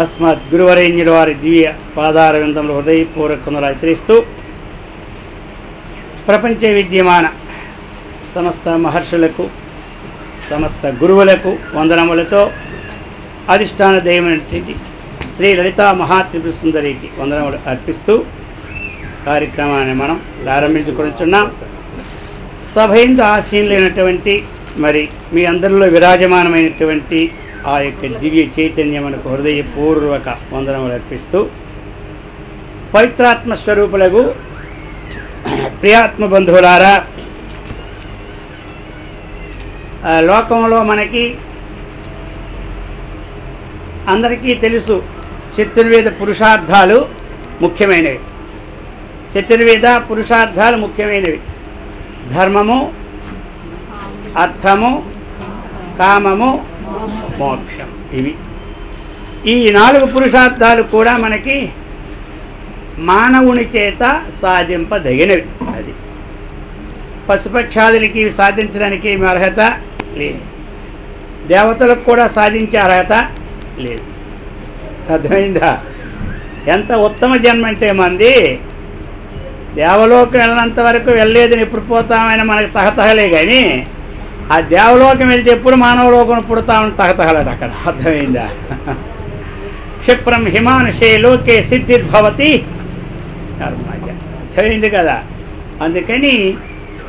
అస్మద్ గురువరేణ్యుల వారి దివ్య పాదార విందంలో హృదయపూర్వకంగా ఆచరిస్తూ ప్రపంచ విద్యమాన సమస్త మహర్షులకు సమస్త గురువులకు వందనములతో అధిష్టాన దైవమైనటువంటి శ్రీ లలితా మహాత్రిపుర సుందరికి వందనములు అర్పిస్తూ కార్యక్రమాన్ని మనం ప్రారంభించుకొనిచున్నాం. సభయందు ఆశీనులైనటువంటి మరి మీ అందరిలో విరాజమానమైనటువంటి ఆ యొక్క దివ్య చైతన్యమునకు హృదయపూర్వక వందనములు అర్పిస్తూ పవిత్రాత్మ స్వరూపులకు ప్రియాత్మ బంధువులారా, లోకంలో మనకి అందరికీ తెలుసు చతుర్వేద పురుషార్థాలు ముఖ్యమైనవి. చతుర్వేద పురుషార్థాలు ముఖ్యమైనవి. ధర్మము, అర్థము, కామము, మోక్షం. ఇవి ఈ 4 పురుషార్థాలు కూడా మనకి మానవుని చేత సాధింపదగినవి. అది పశుపక్షాదులకి ఇవి సాధించడానికి ఏమి అర్హత లేదు. దేవతలకు కూడా సాధించే అర్హత లేదు. అర్థమైందా? ఎంత ఉత్తమ జన్మ అంటే మంది దేవలోకం వెళ్ళినంత వరకు వెళ్ళలేదని ఎప్పుడు పోతామని మనకు తహతహలే, కానీ ఆ దేవలోకం వెళ్తే ఎప్పుడు మానవలోకం పుడతామని తహతహలట అక్కడ. అర్థమైందా? క్షిప్రం హిమానుషే లోకే సిద్ధిర్భవతి అర్థమైంది కదా. అందుకని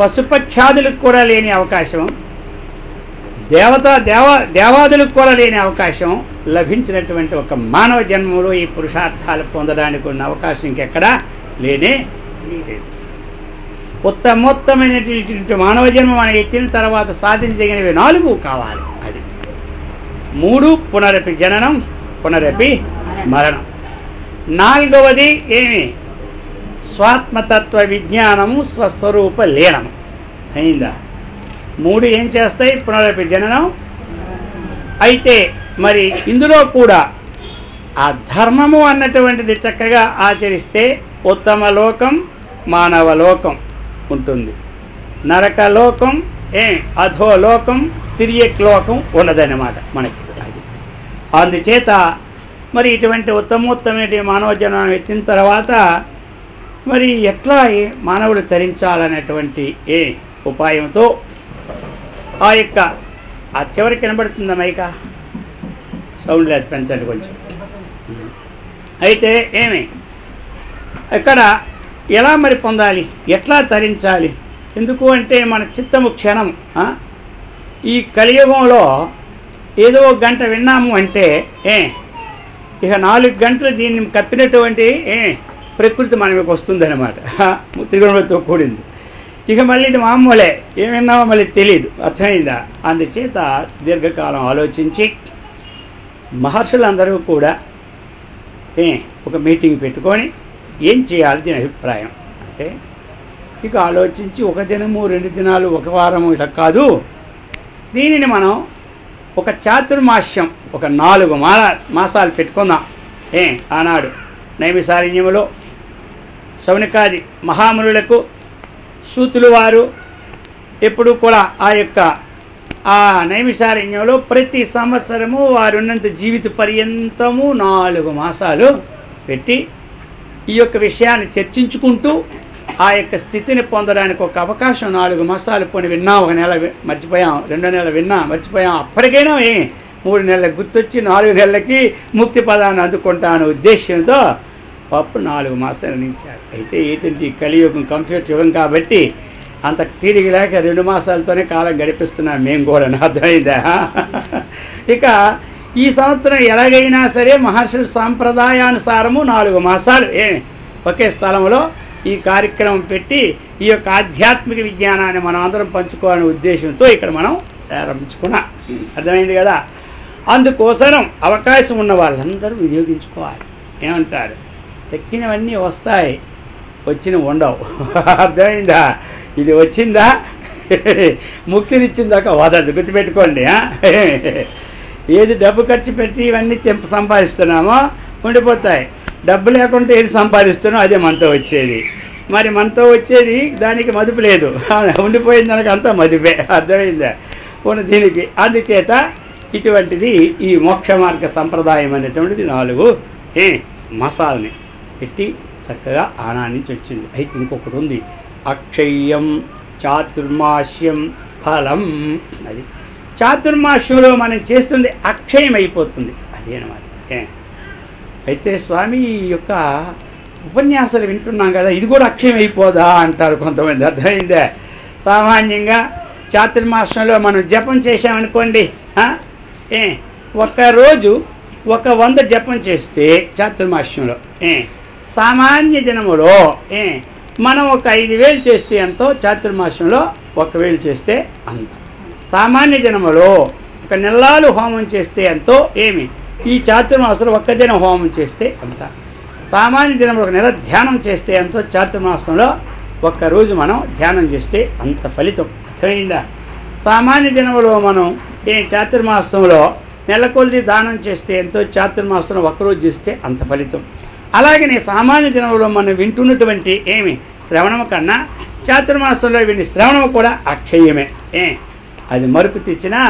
పశుపక్షాదులకు కూడా లేని అవకాశం, దేవాదులకు కూడా లేని అవకాశం లభించినటువంటి ఒక మానవ జన్మలో ఈ పురుషార్థాలు పొందడానికి ఉన్న అవకాశం ఇంకెక్కడా లేనే లేదు. ఉత్తమోత్తమైనటువంటి మానవ జన్మ మనం ఎత్తిన తర్వాత సాధించదగినవి 4 కావాలి. అది 3 పునరపి జననం, పునరపి మరణం. 4వది ఏమి? స్వాత్మతత్వ విజ్ఞానము, స్వస్వరూప లీనము. అయిందా? 3 ఏం చేస్తాయి? పునరపి జననం. అయితే మరి ఇందులో కూడా ఆ ధర్మము అన్నటువంటిది చక్కగా ఆచరిస్తే ఉత్తమ లోకం, మానవ లోకం ఉంటుంది. నరకలోకం, అధోలోకం, తిరియక్ లోకం ఉన్నదన్నమాట మనకి. అందుచేత మరి ఇటువంటి ఉత్తమోత్తమైన మానవ జన్మను ఎత్తిన తర్వాత మరి ఎట్లా మానవుడు తరించాలనేటువంటి ఉపాయంతో ఆ యొక్క ఆ చివరికి కనబడుతుందా మైక? సౌండ్ లేదు, పెంచండి కొంచెం. అయితే ఇక్కడ ఎలా మరి పొందాలి, ఎట్లా తరించాలి? ఎందుకు అంటే మన చిత్తము క్షణం. ఈ కలియుగంలో ఏదో 1 గంట విన్నాము అంటే ఇక 4 గంటలు దీన్ని కప్పినటువంటి ప్రకృతి మనకి వస్తుందన్నమాట. త్రిగుణములతో కూడింది. ఇక మళ్ళీ ఇది మామూలే, ఏం విన్నామో మళ్ళీ తెలియదు. అర్థమైందా? అందుచేత దీర్ఘకాలం ఆలోచించి మహర్షులందరూ కూడా ఒక మీటింగ్ పెట్టుకొని ఏం చేయాలి దీని అభిప్రాయం అంటే, ఇక ఆలోచించి 1 దినము 2 దినాలు 1 వారము ఇలా కాదు, దీనిని మనం ఒక చాతుర్మాస్యం, ఒక 4 మాసాలు పెట్టుకుందాం. ఆనాడు నైమిసారణ్యములో శౌనకాది మహామునులకు సూతులు వారు ఎప్పుడు కూడా ఆ యొక్క ఆ నైమిసారణ్యంలో ప్రతి సంవత్సరము వారున్నంత జీవిత పర్యంతము 4 మాసాలు పెట్టి ఈ యొక్క విషయాన్ని చర్చించుకుంటూ ఆ యొక్క స్థితిని పొందడానికి ఒక అవకాశం 4 మాసాలు పోని విన్నాం. 1 నెల మర్చిపోయాం, 2 నెలలు విన్నా మర్చిపోయాం, అప్పటికైనా 3 నెలలకు గుర్తొచ్చి 4 నెలలకి ముక్తి పదాన్ని అందుకుంటాను ఉద్దేశంతో అప్పుడు 4 మాసాలు నిర్ణయించారు. అయితే ఏంటంటే ఈ కలియుగం కంప్యూటర్ యుగం కాబట్టి అంత తీరిగి లేక 2 మాసాలతోనే కాలం గడిపిస్తున్నాం మేము కూడా. అర్థమైందా? ఇక ఈ సంవత్సరం ఎలాగైనా సరే మహర్షుల సాంప్రదాయానుసారము 4 మాసాలు ఒకే స్థలంలో ఈ కార్యక్రమం పెట్టి ఈ యొక్క ఆధ్యాత్మిక విజ్ఞానాన్ని మనం అందరం పంచుకోవాలనే ఉద్దేశంతో ఇక్కడ మనం ప్రారంభించుకున్నాం. అర్థమైంది కదా? అందుకోసం అవకాశం ఉన్న వాళ్ళందరూ వినియోగించుకోవాలి. ఏమంటారు? తక్కినవన్నీ వస్తాయి, వచ్చినవి ఉండవు. అర్థమైందా? ఇది వచ్చిందా ముక్తినిచ్చిందాక వదదు, గుర్తుపెట్టుకోండి. ఏది డబ్బు ఖర్చు పెట్టి ఇవన్నీ సంపాదిస్తున్నామో ఉండిపోతాయి. డబ్బు లేకుంటే ఏది సంపాదిస్తున్నామో అదే మనతో వచ్చేది. మరి మనతో వచ్చేది దానికి మదుపు లేదు, ఉండిపోయిన దానికి అంతా మదుపే. అర్థమైందా? దీనికి అందుచేత ఇటువంటిది ఈ మోక్ష మార్గ సంప్రదాయం అనేటువంటిది 4 మసాలని పెట్టి చక్కగా ఆనా నుంచి వచ్చింది. అయితే ఇంకొకటి ఉంది, అక్షయ్యం చాతుర్మాస్యం ఫలం. అది చాతుర్మాస్యంలో మనం చేస్తుంది అక్షయం అయిపోతుంది, అదే అన్నమాట. అయితే స్వామి యొక్క ఉపన్యాసాలు వింటున్నాం కదా, ఇది కూడా అక్షయం అయిపోదా అంటారు కొంతమంది. అర్థమైందే? సామాన్యంగా చాతుర్మాసంలో మనం జపం చేసామనుకోండి, ఒక్కరోజు 100 జపం చేస్తే చాతుర్మాస్యంలో, సామాన్య దినములో మనం ఒక 5,000 చేస్తే ఎంతో, చాతుర్మాసంలో 1,000 చేస్తే అంత. సామాన్య దినములో ఒక నెలలు హోమం చేస్తే ఎంతో, ఈ చాతుర్మాసంలో 1 దినం హోమం చేస్తే అంత. సామాన్య దినంలో 1 నెల ధ్యానం చేస్తే ఎంతో, చాతుర్మాసంలో 1 రోజు మనం ధ్యానం చేస్తే అంత ఫలితం. అర్థమైందా? సామాన్య దినంలో మనం చాతుర్మాసంలో నెల కొద్ది దానం చేస్తే ఎంతో, చాతుర్మాసంలో 1 రోజు చేస్తే అంత ఫలితం. అలాగనే సామాన్య దినంలో మనం వింటున్నటువంటి శ్రవణము కన్నా చాతుర్మాసంలో విని శ్రవణము కూడా అక్షయమే. అది మరుపు తెచ్చినా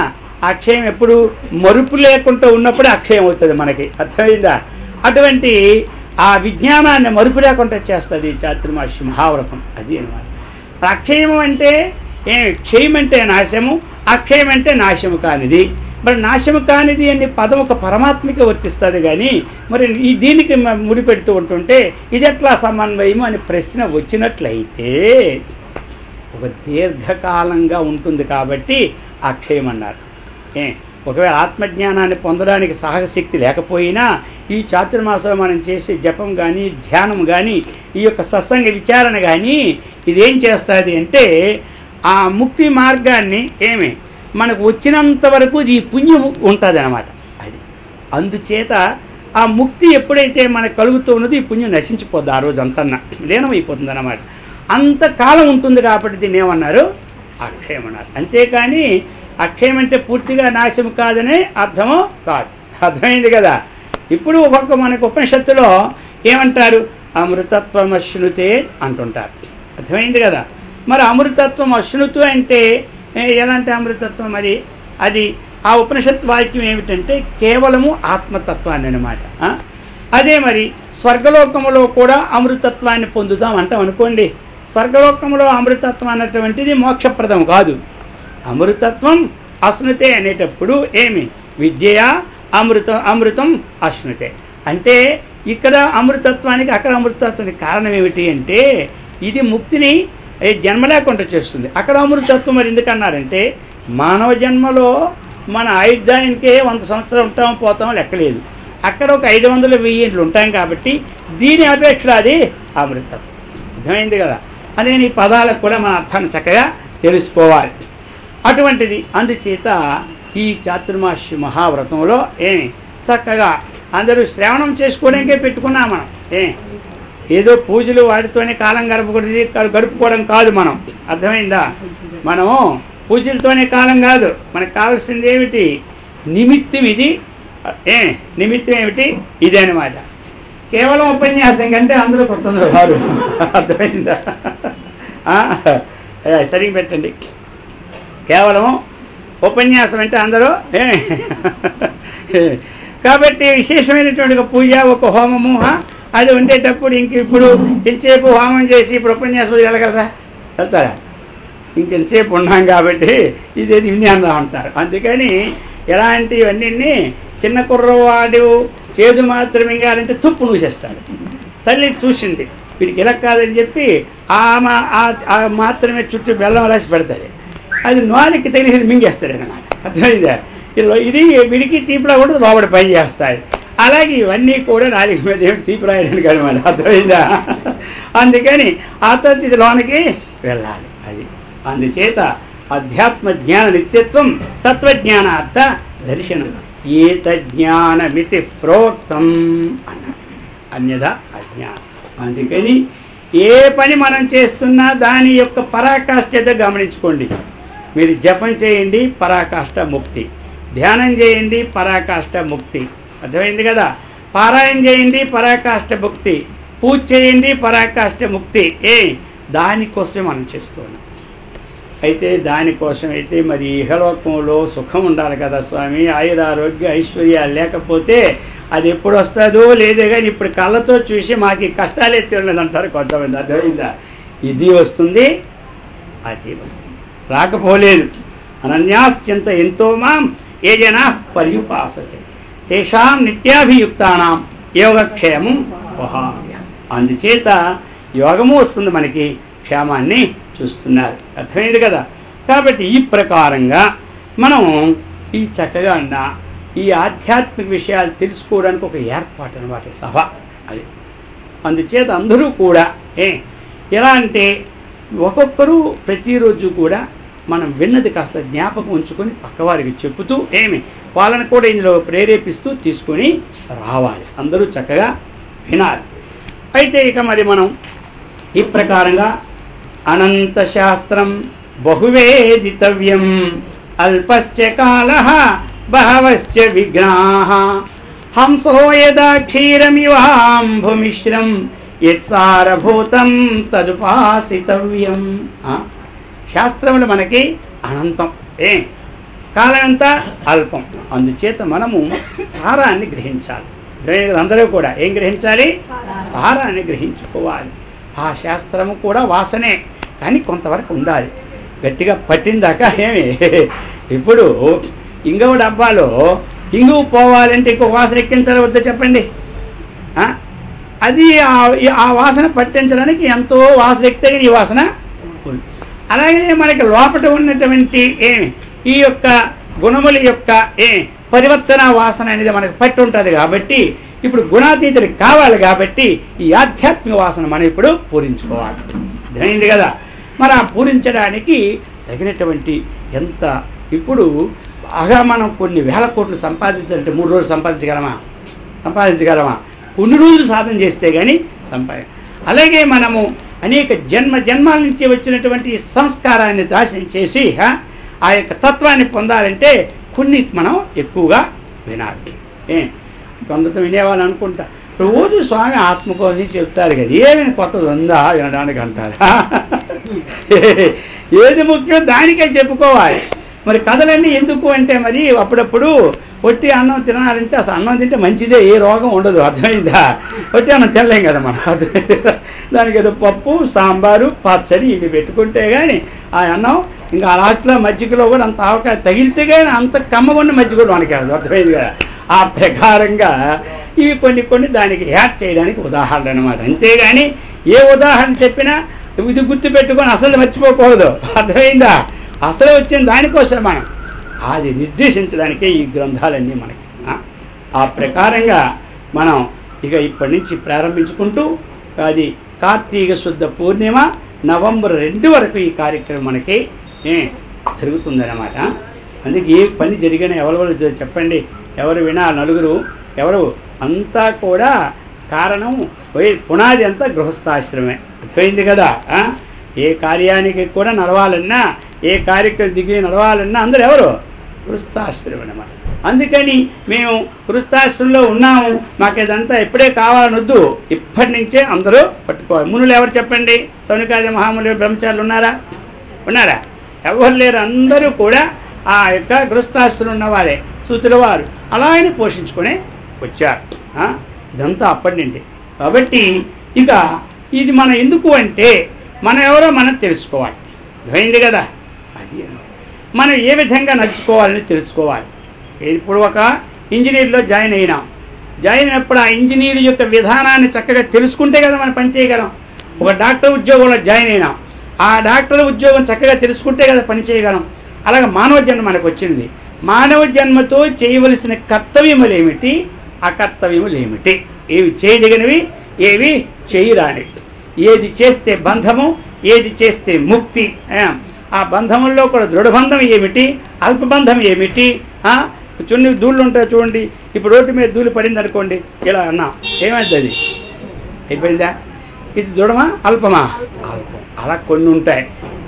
అక్షయం ఎప్పుడు మరుపు లేకుండా ఉన్నప్పుడే అక్షయం అవుతుంది మనకి. అర్థమైందా? అటువంటి ఆ విజ్ఞానాన్ని మరుపు లేకుండా చేస్తుంది చాతుర్మాస్య మహావ్రతం. అది అన్నమాట. అక్షయము అంటే క్షయం అంటే నాశము, అక్షయం అంటే నాశము కానిది. మరి నాశము కానిది అనే పదం ఒక పరమాత్మకి వర్తిస్తుంది, కానీ మరి ఈ దీనికి ముడిపెడుతూ ఉంటుంటే ఇది ఎట్లా సమన్వయము అనే ప్రశ్న వచ్చినట్లయితే ఒక దీర్ఘకాలంగా ఉంటుంది కాబట్టి అక్షయం అన్నారు. ఒకవేళ ఆత్మజ్ఞానాన్ని పొందడానికి సాహశక్తి లేకపోయినా ఈ చాతుర్మాసంలో మనం చేసే జపం కానీ ధ్యానం కానీ ఈ యొక్క సత్సంగ విచారణ కానీ ఇదేం చేస్తుంది అంటే ఆ ముక్తి మార్గాన్ని మనకు వచ్చినంత వరకు ఈ పుణ్యం ఉంటుంది అన్నమాట. అది అందుచేత ఆ ముక్తి ఎప్పుడైతే మనకు కలుగుతూ ఉన్నదో ఈ పుణ్యం నశించిపోద్ది, ఆ రోజు అంతా లీనమైపోతుంది అన్నమాట. అంతకాలం ఉంటుంది కాబట్టి దీన్ని ఏమన్నారు? అక్షయం అన్నారు. అంతేకాని అక్షయం అంటే పూర్తిగా నాశం కాదనే అర్థము కాదు. అర్థమైంది కదా? ఇప్పుడు ఒక్కొక్క మనకు ఉపనిషత్తులో ఏమంటారు? అమృతత్వం అశ్నుతే అంటుంటారు. అర్థమైంది కదా? మరి అమృతత్వం అశ్నుతు అంటే ఎలాంటి అమృతత్వం? మరి అది ఆ ఉపనిషత్ వాక్యం ఏమిటంటే కేవలము ఆత్మతత్వాన్ని అన్నమాట. అదే మరి స్వర్గలోకములో కూడా అమృతత్వాన్ని పొందుతాం అంటాం అనుకోండి. స్వర్గలోకంలో అమృతత్వం అన్నటువంటిది మోక్షప్రదం కాదు. అమృతత్వం అశ్నుతే అనేటప్పుడు విద్యయా అమృతం అశ్నుతే అంటే ఇక్కడ అమృతత్వానికి అక్కడ అమృతత్వానికి కారణం ఏమిటి అంటే ఇది ముక్తిని జన్మ లేకుండా చేస్తుంది. అక్కడ అమృతత్వం మరి ఎందుకన్నారంటే మానవ జన్మలో మన ఆయుర్దాయానికే 100 సంవత్సరాలు ఉంటాం పోతాం లెక్కలేదు. అక్కడ ఒక 500-1000 ఉంటాం కాబట్టి దీని అపేక్ష అది అమృతత్వం. అర్థమైంది కదా? అదే ఈ పదాలకు కూడా మన అర్థాన్ని చక్కగా తెలుసుకోవాలి. అటువంటిది అందుచేత ఈ చాతుర్మాస్య మహావ్రతంలో చక్కగా అందరూ శ్రవణం చేసుకోవడానికే పెట్టుకున్నాం మనం. ఏదో పూజలు వాటితోనే కాలం గడుపుకోవడం కాదు మనం. అర్థమైందా? మనము పూజలతోనే కాలం కాదు, మనకు కావాల్సింది ఏమిటి? నిమిత్తం. ఇది నిమిత్తం ఏమిటి? ఇదే అనమాట. కేవలం ఉపన్యాసం కంటే అందరూ కొత్తలు రారు. అర్థమైందా? సరిగ్గా పెట్టండి. కేవలము ఉపన్యాసం అంటే అందరూ కాబట్టి విశేషమైనటువంటి పూజ ఒక హోమము అది ఉండేటప్పుడు ఇప్పుడు ఇంతసేపు హోమం చేసి ఇప్పుడు ఉపన్యాసం వెళ్ళగలరా? వెళ్తారా? ఇంకెంతసేపు ఉన్నాం కాబట్టి ఇదేది విజ్ఞానం అంటారు. అందుకని ఎలాంటివన్నీ చిన్న కుర్రవాడు చేదు మాత్రం ఇంకాలంటే తుప్పు నూసేస్తాడు. తల్లి చూసింది వీడికి ఇలా కాదని చెప్పి ఆ మాత్రమే చుట్టూ బెల్లం రాసి పెడతాది. అది నోలికి తెలిసి మింగేస్తాడు అన్నమాట. అర్థమైందా? ఇది విడికి తీపిలా కూడా లోపల పని చేస్తాయి. అలాగే ఇవన్నీ కూడా నాలుగు మీద ఏమి తీపి రాయడానికి అనమాట. అర్థమైందా? అందుకని ఆ తర్వాత ఇది లోనికి వెళ్ళాలి. అది అందుచేత అధ్యాత్మ జ్ఞాన నిత్యత్వం తత్వజ్ఞానార్థ దర్శనం ఏతజ్ఞానమితి ప్రోక్తం అన్నాడు. అన్యథా అజ్ఞానం. అందుకని ఏ పని మనం చేస్తున్నా దాని యొక్క పరాకాష్ఠత గమనించుకోండి. మీరు జపం చేయండి, పరాకాష్ఠ ముక్తి. ధ్యానం చేయండి, పరాకాష్ఠ ముక్తి. అర్థమైంది కదా? పారాయణ చేయండి, పరాకాష్ఠ ముక్తి. పూజ చేయండి, పరాకాష్ఠ ముక్తి. దానికోసమే మనం చేస్తూ ఉన్నాం. అయితే దానికోసం అయితే మరి ఇహలోకంలో సుఖం ఉండాలి కదా స్వామి, ఆయురారోగ్య ఐశ్వర్యాలు లేకపోతే అది ఎప్పుడు వస్తుందో లేదే కానీ ఇప్పుడు కళ్ళతో చూసి మాకు ఈ కష్టాలే తెలియదంటారు కొంతమంది. అర్థమైందా? ఇది వస్తుంది అది వస్తుంది, రాకపోలేదు. అనన్యాశ్చింత ఎంతో మాం ఏ జనా పర్యుపాసతే తేషాం నిత్యాభియుక్తానాం యోగక్షేమం వహామ్య. అందుచేత యోగము వస్తుంది, మనకి క్షేమాన్ని చూస్తున్నారు. అర్థమైంది కదా? కాబట్టి ఈ ప్రకారంగా మనం ఈ చక్కగా ఉన్న ఈ ఆధ్యాత్మిక విషయాలు తెలుసుకోవడానికి ఒక ఏర్పాటు అన్నమాట సభ అది. అందుచేత అందరూ కూడా ఎలా అంటే ఒక్కొక్కరు ప్రతిరోజు కూడా మనం విన్నది కాస్త జ్ఞాపకం ఉంచుకొని పక్కవారికి చెప్పుతూ వాళ్ళని కూడా ఇందులో ప్రేరేపిస్తూ తీసుకొని రావాలి. అందరూ చక్కగా వినాలి. అయితే ఇక మరి మనం ఈ ప్రకారంగా అనంత శాస్త్రం బహువేదితవ్యం అల్పశ్చ కాలః బహవశ్చ విఘ్నాః హంసో యదా క్షీరమివాంభుమిశ్రం యత్సారభూతం తదుపాసితవ్యం. శాస్త్రములు మనకి అనంతం, కాలం అంతా అల్పం. అందుచేత మనము సారాన్ని గ్రహించాలి. అందరూ కూడా ఏం గ్రహించాలి? సారాన్ని గ్రహించుకోవాలి. ఆ శాస్త్రము కూడా వాసనే, కానీ కొంతవరకు ఉండాలి. గట్టిగా పట్టిందాక ఇప్పుడు ఇంగువ డబ్బాలో ఇంగువ పోవాలంటే ఇంకొక వాసన ఎక్కించాలి వద్దా చెప్పండి? అది ఆ వాసన పట్టించడానికి ఎంతో వాసన ఎక్కితే ఈ వాసన. అలాగే మనకి లోపల ఉన్నటువంటి ఈ యొక్క గుణముల యొక్క పరివర్తన వాసన అనేది మనకు పట్టి ఉంటుంది. కాబట్టి ఇప్పుడు గుణాతీతులు కావాలి. కాబట్టి ఈ ఆధ్యాత్మిక వాసన మనం ఇప్పుడు పూరించుకోవాలి. అర్థమైంది కదా? మరి ఆ పూరించడానికి తగినటువంటి ఎంత ఇప్పుడు బాగా మనం కొన్ని వేల కోట్లు సంపాదించాలంటే 3 రోజులు సంపాదించగలమా? కొన్ని రోజులు సాధన చేస్తే కానీ అలాగే మనము అనేక జన్మాల నుంచి వచ్చినటువంటి సంస్కారాన్ని నాశనం చేసి ఆ యొక్క తత్వాన్ని పొందాలంటే కొన్ని మనం ఎక్కువగా వినాలి. కొంత వినేవాళ్ళు అనుకుంటా రోజు స్వామి ఆత్మ కోసం చెప్తారు కదా, ఏమైనా కొత్తది ఉందా వినడానికి అంటారు. ఏది ముఖ్యం దానికే చెప్పుకోవాలి. మరి కథలన్నీ ఎందుకు అంటే మరి అప్పుడప్పుడు ఒట్టి అన్నం తినాలంటే అసలు అన్నం తింటే మంచిదే, ఏ రోగం ఉండదు. అర్థమైందా? ఒట్టి అన్నం తినలేం కదా మనం. అర్థమైందా? దానికి ఏదో పప్పు సాంబారు పచ్చడి ఇవి పెట్టుకుంటే కానీ ఆ అన్నం ఇంకా లాస్ట్లో మజ్జిగలో కూడా అంత ఆవకాయ తగిలితే కానీ అంత కమ్మగొండ మజ్జిగ కూడా మనకి కాదు. అర్థమైంది కదా? ఆ ప్రకారంగా ఇవి కొన్ని దానికి యాడ్ చేయడానికి ఉదాహరణ అన్నమాట. అంతేగాని ఏ ఉదాహరణ చెప్పినా ఇది గుర్తు పెట్టుకొని అసలు మర్చిపోకూడదు. అర్థమైందా? అసలు వచ్చిన దానికోసం మనం అది నిర్దేశించడానికే ఈ గ్రంథాలన్నీ మనకి. ఆ ప్రకారంగా మనం ఇక ఇప్పటి నుంచి ప్రారంభించుకుంటూ అది కార్తీక శుద్ధ పూర్ణిమ నవంబర్ 2 వరకు ఈ కార్యక్రమం మనకి జరుగుతుందన్నమాట. అందుకే ఏ పని జరిగినా ఎవరు చెప్పండి, ఎవరు వినా నలుగురు ఎవరు అంతా కూడా కారణం పునాది అంతా గృహస్థాశ్రమే. అర్థమైంది కదా? ఏ కార్యానికి కూడా నడవాలన్నా ఏ కార్యక్రమం దిగి నడవాలన్నా అందరూ ఎవరు? గృహస్థాశ్రమం అన్నమాట. అందుకని మేము గృహస్థాశ్రమంలో ఉన్నాము, మాకు ఇదంతా ఎప్పుడే కావాలనొద్దు, ఇప్పటి నుంచే అందరూ పట్టుకోవాలి. మునులు ఎవరు చెప్పండి? సౌనికాది మహాములు బ్రహ్మచారులు ఉన్నారా? ఎవరు లేరు. అందరూ కూడా ఆ యొక్క గృహస్థాశ్రమంలో ఉన్నవారే, సూతుల వారు అలాగని పోషించుకునే వచ్చారు. ఇదంతా అప్పటి నుండి. కాబట్టి ఇక ఇది మనం ఎందుకు అంటే మనం ఎవరో మనం తెలుసుకోవాలి. అర్థమైంది కదా? అది మనం ఏ విధంగా నడుచుకోవాలని తెలుసుకోవాలి. ఇప్పుడు ఒక ఇంజనీర్లో జాయిన్ అయినప్పుడు ఆ ఇంజనీర్ యొక్క విధానాన్ని చక్కగా తెలుసుకుంటే కదా మనం పని చేయగలం. ఒక డాక్టర్ ఉద్యోగంలో జాయిన్ అయినాం, ఆ డాక్టర్ ఉద్యోగం చక్కగా తెలుసుకుంటే కదా పని చేయగలం. అలాగే మానవ జన్మ మనకు వచ్చింది. మానవ జన్మతో చేయవలసిన కర్తవ్యములు ఏమిటి, అకర్తవ్యములు ఏమిటి, ఏవి చేయదగినవి, ఏవి చేయరాని, ఏది చేస్తే బంధము, ఏది చేస్తే ముక్తి, ఆ బంధముల్లో కూడా దృఢబంధం ఏమిటి, అల్పబంధం ఏమిటి. కొన్ని ధూళ్ళు ఉంటాయి చూడండి. ఇప్పుడు రోడ్డు మీద ధూళి పడింది అనుకోండి, ఇలా అన్నా ఏమైంది? అది అయిపోయిందా? ఇది దృఢమా అల్పమా? అల్పం. అలా కొన్ని ఉంటాయి.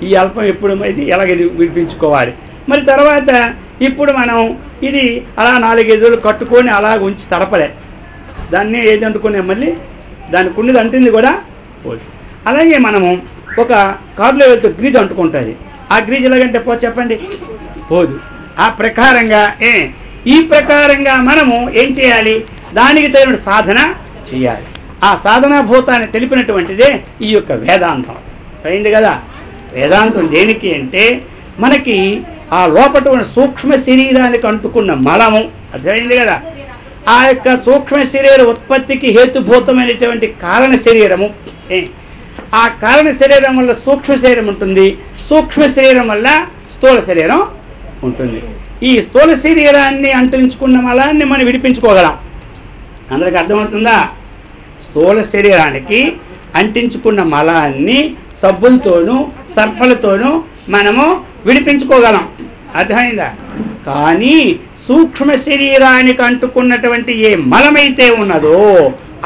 ఈ అల్పం ఎప్పుడు ఇది ఎలాగది విడిపించుకోవాలి. మరి తర్వాత ఇప్పుడు మనం ఇది అలా 4-5 రోజులు కట్టుకొని అలా ఉంచి తడపలే, దాన్ని ఏది అంటుకునే మళ్ళీ దానికి ఉన్నది అంటుంది కూడా పోదు. అలాగే మనము ఒక కారులో వెళ్తే గ్రీజ్ అంటుకుంటుంది, గ్రీజుల కంటే పో చెప్పండి, పోదు. ఆ ప్రకారంగా ఈ ప్రకారంగా మనము ఏం చేయాలి, దానికి తగిన సాధన చేయాలి. ఆ సాధనాభూతాన్ని తెలిపినటువంటిదే ఈ యొక్క వేదాంతం. అయింది కదా. వేదాంతం దేనికి అంటే మనకి ఆ లోపట ఉన్న సూక్ష్మ శరీరానికి అంటుకున్న మలము, అర్థమైంది కదా. ఆ యొక్క సూక్ష్మ శరీర ఉత్పత్తికి హేతుభూతమైనటువంటి కారణ శరీరము, ఆ కారణ శరీరం వల్ల సూక్ష్మ శరీరం ఉంటుంది, సూక్ష్మ శరీరం వల్ల స్థూల శరీరం ఉంటుంది. ఈ స్థూల శరీరాన్ని అంటించుకున్న మలాన్ని మనం విడిపించుకోగలం. అందరికి అర్థమవుతుందా? స్థూల శరీరానికి అంటించుకున్న మలాన్ని సబ్బులతోనూ సర్పలతోనూ మనము విడిపించుకోగలం, అర్థమైందా. కానీ సూక్ష్మ శరీరానికి అంటుకున్నటువంటి ఏ మలమైతే ఉన్నదో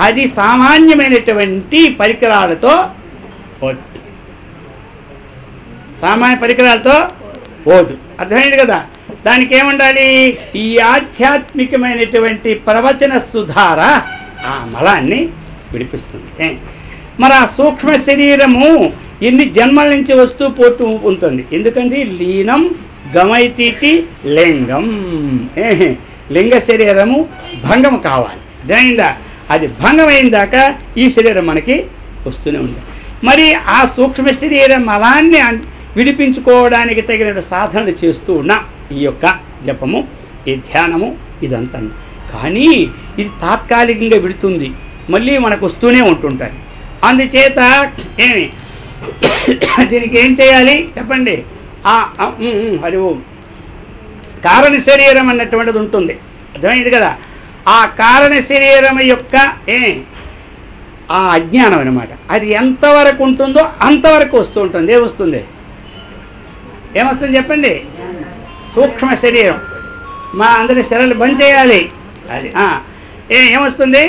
అది సామాన్యమైనటువంటి పరికరాలతో పోదు, సామాన్య పరికరాలతో పోదు, అర్థమైంది కదా. దానికి ఏముండాలి, ఈ ఆధ్యాత్మికమైనటువంటి ప్రవచన సుధార ఆ మలాన్ని విడిపిస్తుంది. మరి ఆ సూక్ష్మ శరీరము ఎన్ని జన్మల నుంచి వస్తూ పోతూ ఉంటుంది. ఎందుకంటే లీనం గమైతీతి లింగం, లింగ శరీరము భంగం కావాలి, అర్థమైందా. అది భంగమైన దాకా ఈ శరీరం మనకి వస్తూనే ఉంది. మరి ఆ సూక్ష్మ శరీరం మలాన్ని విడిపించుకోవడానికి తగిన సాధనలు చేస్తూ ఉన్నా ఈ యొక్క జపము, ఈ ధ్యానము, ఇదంతా. కానీ ఇది తాత్కాలికంగా విడుతుంది, మళ్ళీ మనకు వస్తూనే ఉంటుంటాయి. అందుచేత దీనికి ఏం చేయాలి చెప్పండి. హరి ఓం. కారణ శరీరం అన్నటువంటిది ఉంటుంది, అర్థమైంది కదా. ఆ కారణ శరీరం యొక్క ఆ అజ్ఞానం అన్నమాట, అది ఎంతవరకు ఉంటుందో అంతవరకు వస్తూ ఉంటుంది. ఏమొస్తుంది, ఏమొస్తుంది చెప్పండి. సూక్ష్మ శరీరం. మా అందరి శరీరాలు బంద్ చేయాలి. అది ఏమొస్తుంది,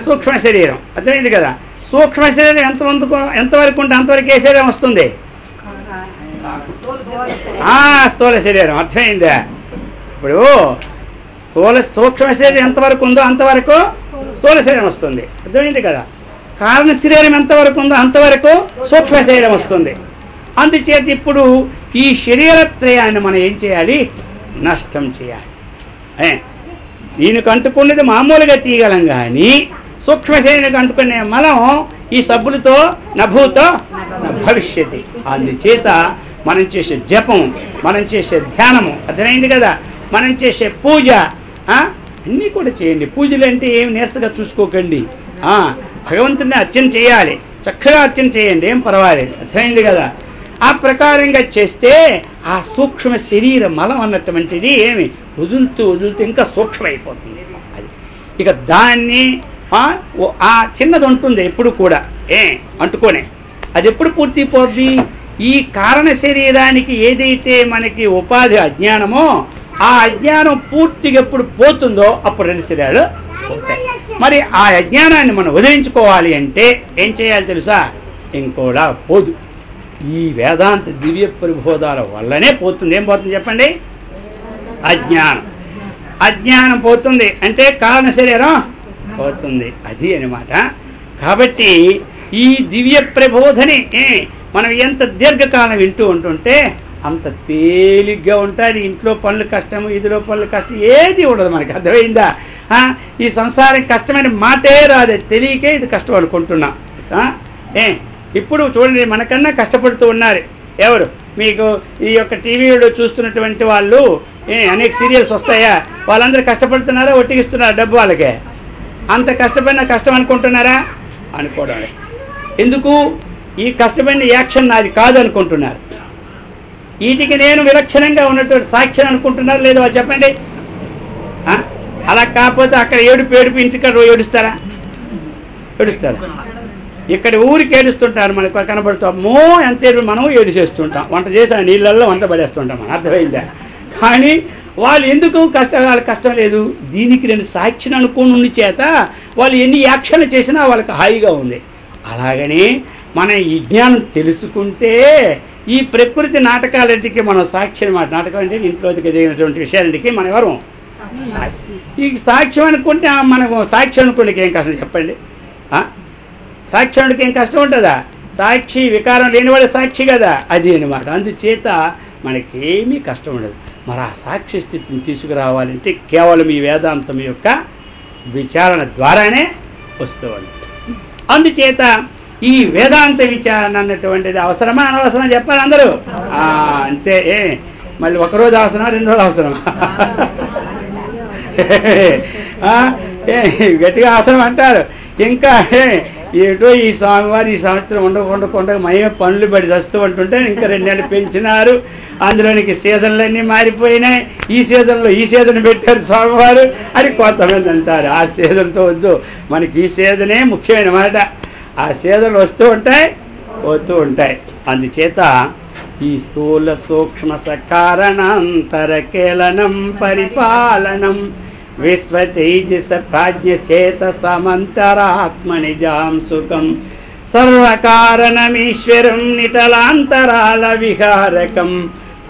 సూక్ష్మ శరీరం, అర్థమైంది కదా. సూక్ష్మ శరీరం ఎంతవరకు ఉంటే అంతవరకు ఏ శరీరం వస్తుంది, స్థూల శరీరం, అర్థమైందా. ఇప్పుడు సూక్ష్మ శరీరం ఎంతవరకు ఉందో అంతవరకు స్థూల శరీరం వస్తుంది, అర్థమైంది కదా. కారణ శరీరం ఎంతవరకు ఉందో అంతవరకు సూక్ష్మ శరీరం వస్తుంది. అందుచేత ఇప్పుడు ఈ శరీరత్రయాన్ని మనం ఏం చేయాలి, నష్టం చేయాలి. దీనికి అంటుకున్నది మామూలుగా తీయగలం, కానీ సూక్ష్మ శరీరానికి అంటుకునే మనం ఈ సబ్బులతో నభూతో భవిష్యత్తు. అందుచేత మనం చేసే జపం, మనం చేసే ధ్యానము, అర్థమైంది కదా. మనం చేసే పూజ అన్నీ కూడా చేయండి. పూజలు అంటే ఏమి నీరసగా చూసుకోకండి. భగవంతుడిని అర్చన చేయాలి, చక్కగా అర్చన చేయండి, ఏం పర్వాలేదు, అర్థమైంది కదా. ఆ ప్రకారంగా చేస్తే ఆ సూక్ష్మ శరీర మలం అన్నటువంటిది ఏమి వదులుతూ వదులుతూ ఇంకా సూక్ష్మైపోతుంది. అది ఇక దాన్ని ఆ చిన్నది ఉంటుంది ఎప్పుడు కూడా అంటుకోనే, అది ఎప్పుడు పూర్తిపోద్ది, ఈ కారణ శరీరానికి ఏదైతే మనకి ఉపాధి అజ్ఞానమో ఆ అజ్ఞానం పూర్తిగా ఎప్పుడు పోతుందో అప్పుడు రెండు శరీరాలు పోతాయి. మరి ఆ అజ్ఞానాన్ని మనం వదిలించుకోవాలి అంటే ఏం చేయాలి తెలుసా, ఇంకోలా పోదు. ఈ వేదాంత దివ్య ప్రబోధాల వల్లనే పోతుంది. ఏం పోతుంది చెప్పండి, అజ్ఞానం. అజ్ఞానం పోతుంది అంటే కారణ శరీరం పోతుంది, అది అన్నమాట. కాబట్టి ఈ దివ్య ప్రబోధని మనం ఎంత దీర్ఘకాలం వింటూ ఉంటుంటే అంత తేలిగ్గా ఉంటుంది. ఇంట్లో పనులు కష్టము, ఇదిలో పనులు కష్టం, ఏది ఉండదు మనకి, అర్థమైందా. ఈ సంసారం కష్టమైన మాటే రాదే, తెలియకే ఇది కష్టం అనుకుంటున్నాం. ఇప్పుడు చూడండి, మనకన్నా కష్టపడుతూ ఉన్నారు ఎవరు. మీకు ఈ యొక్క టీవీలో చూస్తున్నటువంటి వాళ్ళు అనేక సీరియల్స్ వస్తాయా, వాళ్ళందరూ కష్టపడుతున్నారా, ఒట్టిగిస్తున్నారా డబ్బు వాళ్ళకే. అంత కష్టపడిన కష్టం అనుకుంటున్నారా, అనుకోవడం. ఎందుకు, ఈ కష్టపడిన యాక్షన్ నాది కాదు అనుకుంటున్నారు. వీటికి నేను విలక్షణంగా ఉన్నటువంటి సాక్ష్యం అనుకుంటున్నారు లేదు వాళ్ళు చెప్పండి. అలా కాకపోతే అక్కడ ఏడుపు ఇంటికాడ ఏడుస్తారా, ఇక్కడ ఊరికి ఏడుస్తుంటారు, మనకు కనబడుతామో ఎంత ఏడు మనం ఏడు చేస్తుంటాం, వంట చేసిన నీళ్ళల్లో వంట పడేస్తుంటాం, మనం అర్థమైందా. కానీ వాళ్ళు ఎందుకు వాళ్ళకి కష్టం లేదు, దీనికి నేను సాక్షిని అనుకోని చేత వాళ్ళు ఎన్ని యాక్షన్లు చేసినా వాళ్ళకి హాయిగా ఉంది. అలాగని మనం ఈ జ్ఞానం తెలుసుకుంటే ఈ ప్రకృతి నాటకాలన్నిటికీ మనం సాక్షి అనమాట. నాటకం అంటే ఇంట్లోకి జరిగినటువంటి విషయాలన్నిటికీ మనం ఎవరు ఈ సాక్ష్యం అనుకుంటే, మనకు సాక్షి అనుకోండికి ఏం కష్టం చెప్పండి. సాక్ష్యానికి ఏం కష్టం ఉంటుందా, సాక్షి వికారం లేనివాడు సాక్షి కదా, అది అనమాట. అందుచేత మనకేమీ కష్టం ఉండదు. మరి ఆ సాక్షి స్థితిని తీసుకురావాలంటే కేవలం ఈ వేదాంతం యొక్క విచారణ ద్వారానే వస్తుంది. అందుచేత ఈ వేదాంత విచారణ అన్నటువంటిది అవసరమా అనవసరమా చెప్పాలి అందరూ. అంతే. మళ్ళీ ఒకరోజు అవసరమా, 2 రోజులు అవసరమా? గట్టిగా అవసరం అంటారు. ఇంకా ఏటో ఈ స్వామివారు ఈ సంవత్సరం ఉండకుండా మేమే పనులు పడి వస్తూ ఉంటుంటే ఇంకా 2 నెలలు పెంచినారు, అందులోనికి సీజన్లన్నీ మారిపోయినాయి, ఈ సీజన్లో ఈ సీజన్ పెట్టారు స్వామివారు అని కొంతమంది అంటారు. ఆ సీజన్తో వద్దు, మనకి ఈ సీజనే ముఖ్యమైన మాట. ఆ సీజన్లు వస్తూ ఉంటాయి, పోతూ ఉంటాయి. అందుచేత ఈ స్థూల సూక్ష్మ సకారణాంతరకేళనం పరిపాలనం విశ్వతేజస ప్రాజ్ఞచేత సమంతరాత్మనిజాం సుఖం సర్వకారణమీశ్వరం నిటలాంతరాల విహారకం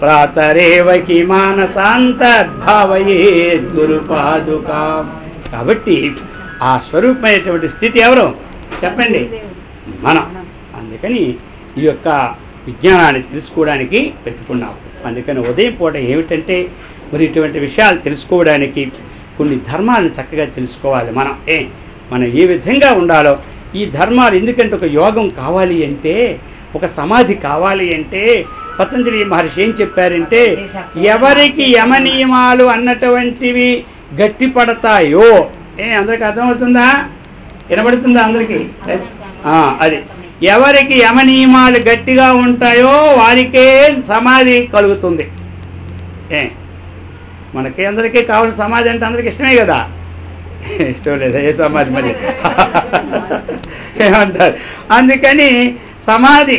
ప్రాతరేవకి మానసాంతర్భావయేద్ గురుపాదుకా. కాబట్టి ఆ స్వరూపమైనటువంటి స్థితి ఎవరు చెప్పండి? మనం. అందుకని ఈ యొక్క విజ్ఞానాన్ని తెలుసుకోవడానికి పెట్టుకున్నాం. అందుకని ఉదయం పూట ఏమిటంటే మరి ఇటువంటి విషయాలు తెలుసుకోవడానికి కొన్ని ధర్మాలను చక్కగా తెలుసుకోవాలి. మనం ఏ విధంగా ఉండాలో ఈ ధర్మాలు. ఎందుకంటే ఒక యోగం కావాలి అంటే, ఒక సమాధి కావాలి అంటే పతంజలి మహర్షి ఏం చెప్పారంటే, ఎవరికి యమ నియమాలు అన్నటువంటివి గట్టిపడతాయో, అందరికి అర్థమవుతుందా? వినబడుతుందా అందరికీ? అది ఎవరికి యమ నియమాలు గట్టిగా ఉంటాయో వారికే సమాధి కలుగుతుంది. మనకి అందరికీ కావాల్సిన సమాధి అంటే అందరికి ఇష్టమే కదా. ఇష్టం లేదా ఏ సమాధి మరి ఏమంటారు? అందుకని సమాధి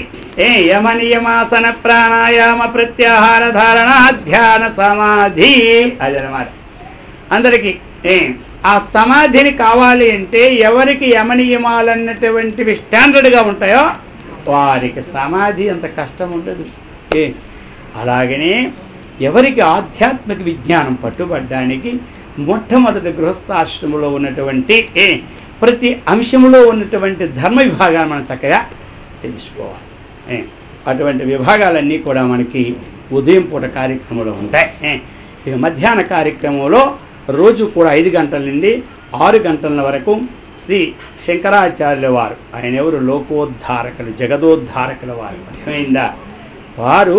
యమ నియమాసన ప్రాణాయామ ప్రత్యాహార ధారణ ధ్యాన సమాధి అదనమాట. అందరికీ ఆ సమాధిని కావాలి అంటే ఎవరికి యమ నియమాలు అన్నటువంటివి స్టాండర్డ్గా ఉంటాయో వారికి సమాధి అంత కష్టం ఉండదు. అలాగనే ఎవరికి ఆధ్యాత్మిక విజ్ఞానం పట్టుబడ్డానికి మొట్టమొదటి గృహస్థాశ్రమంలో ఉన్నటువంటి ప్రతి అంశంలో ఉన్నటువంటి ధర్మ విభాగాన్ని మనం చక్కగా తెలుసుకోవాలి. అటువంటి విభాగాలన్నీ కూడా మనకి ఉదయం పూట కార్యక్రమంలో ఉంటాయి. ఇక మధ్యాహ్న కార్యక్రమంలో రోజు కూడా 5 గంటల నుండి 6 గంటల వరకు శ్రీ శంకరాచార్యుల వారు, ఆయన ఎవరు? లోకోద్ధారకులు, జగదోద్ధారకుల వారు. అర్థమైందా? వారు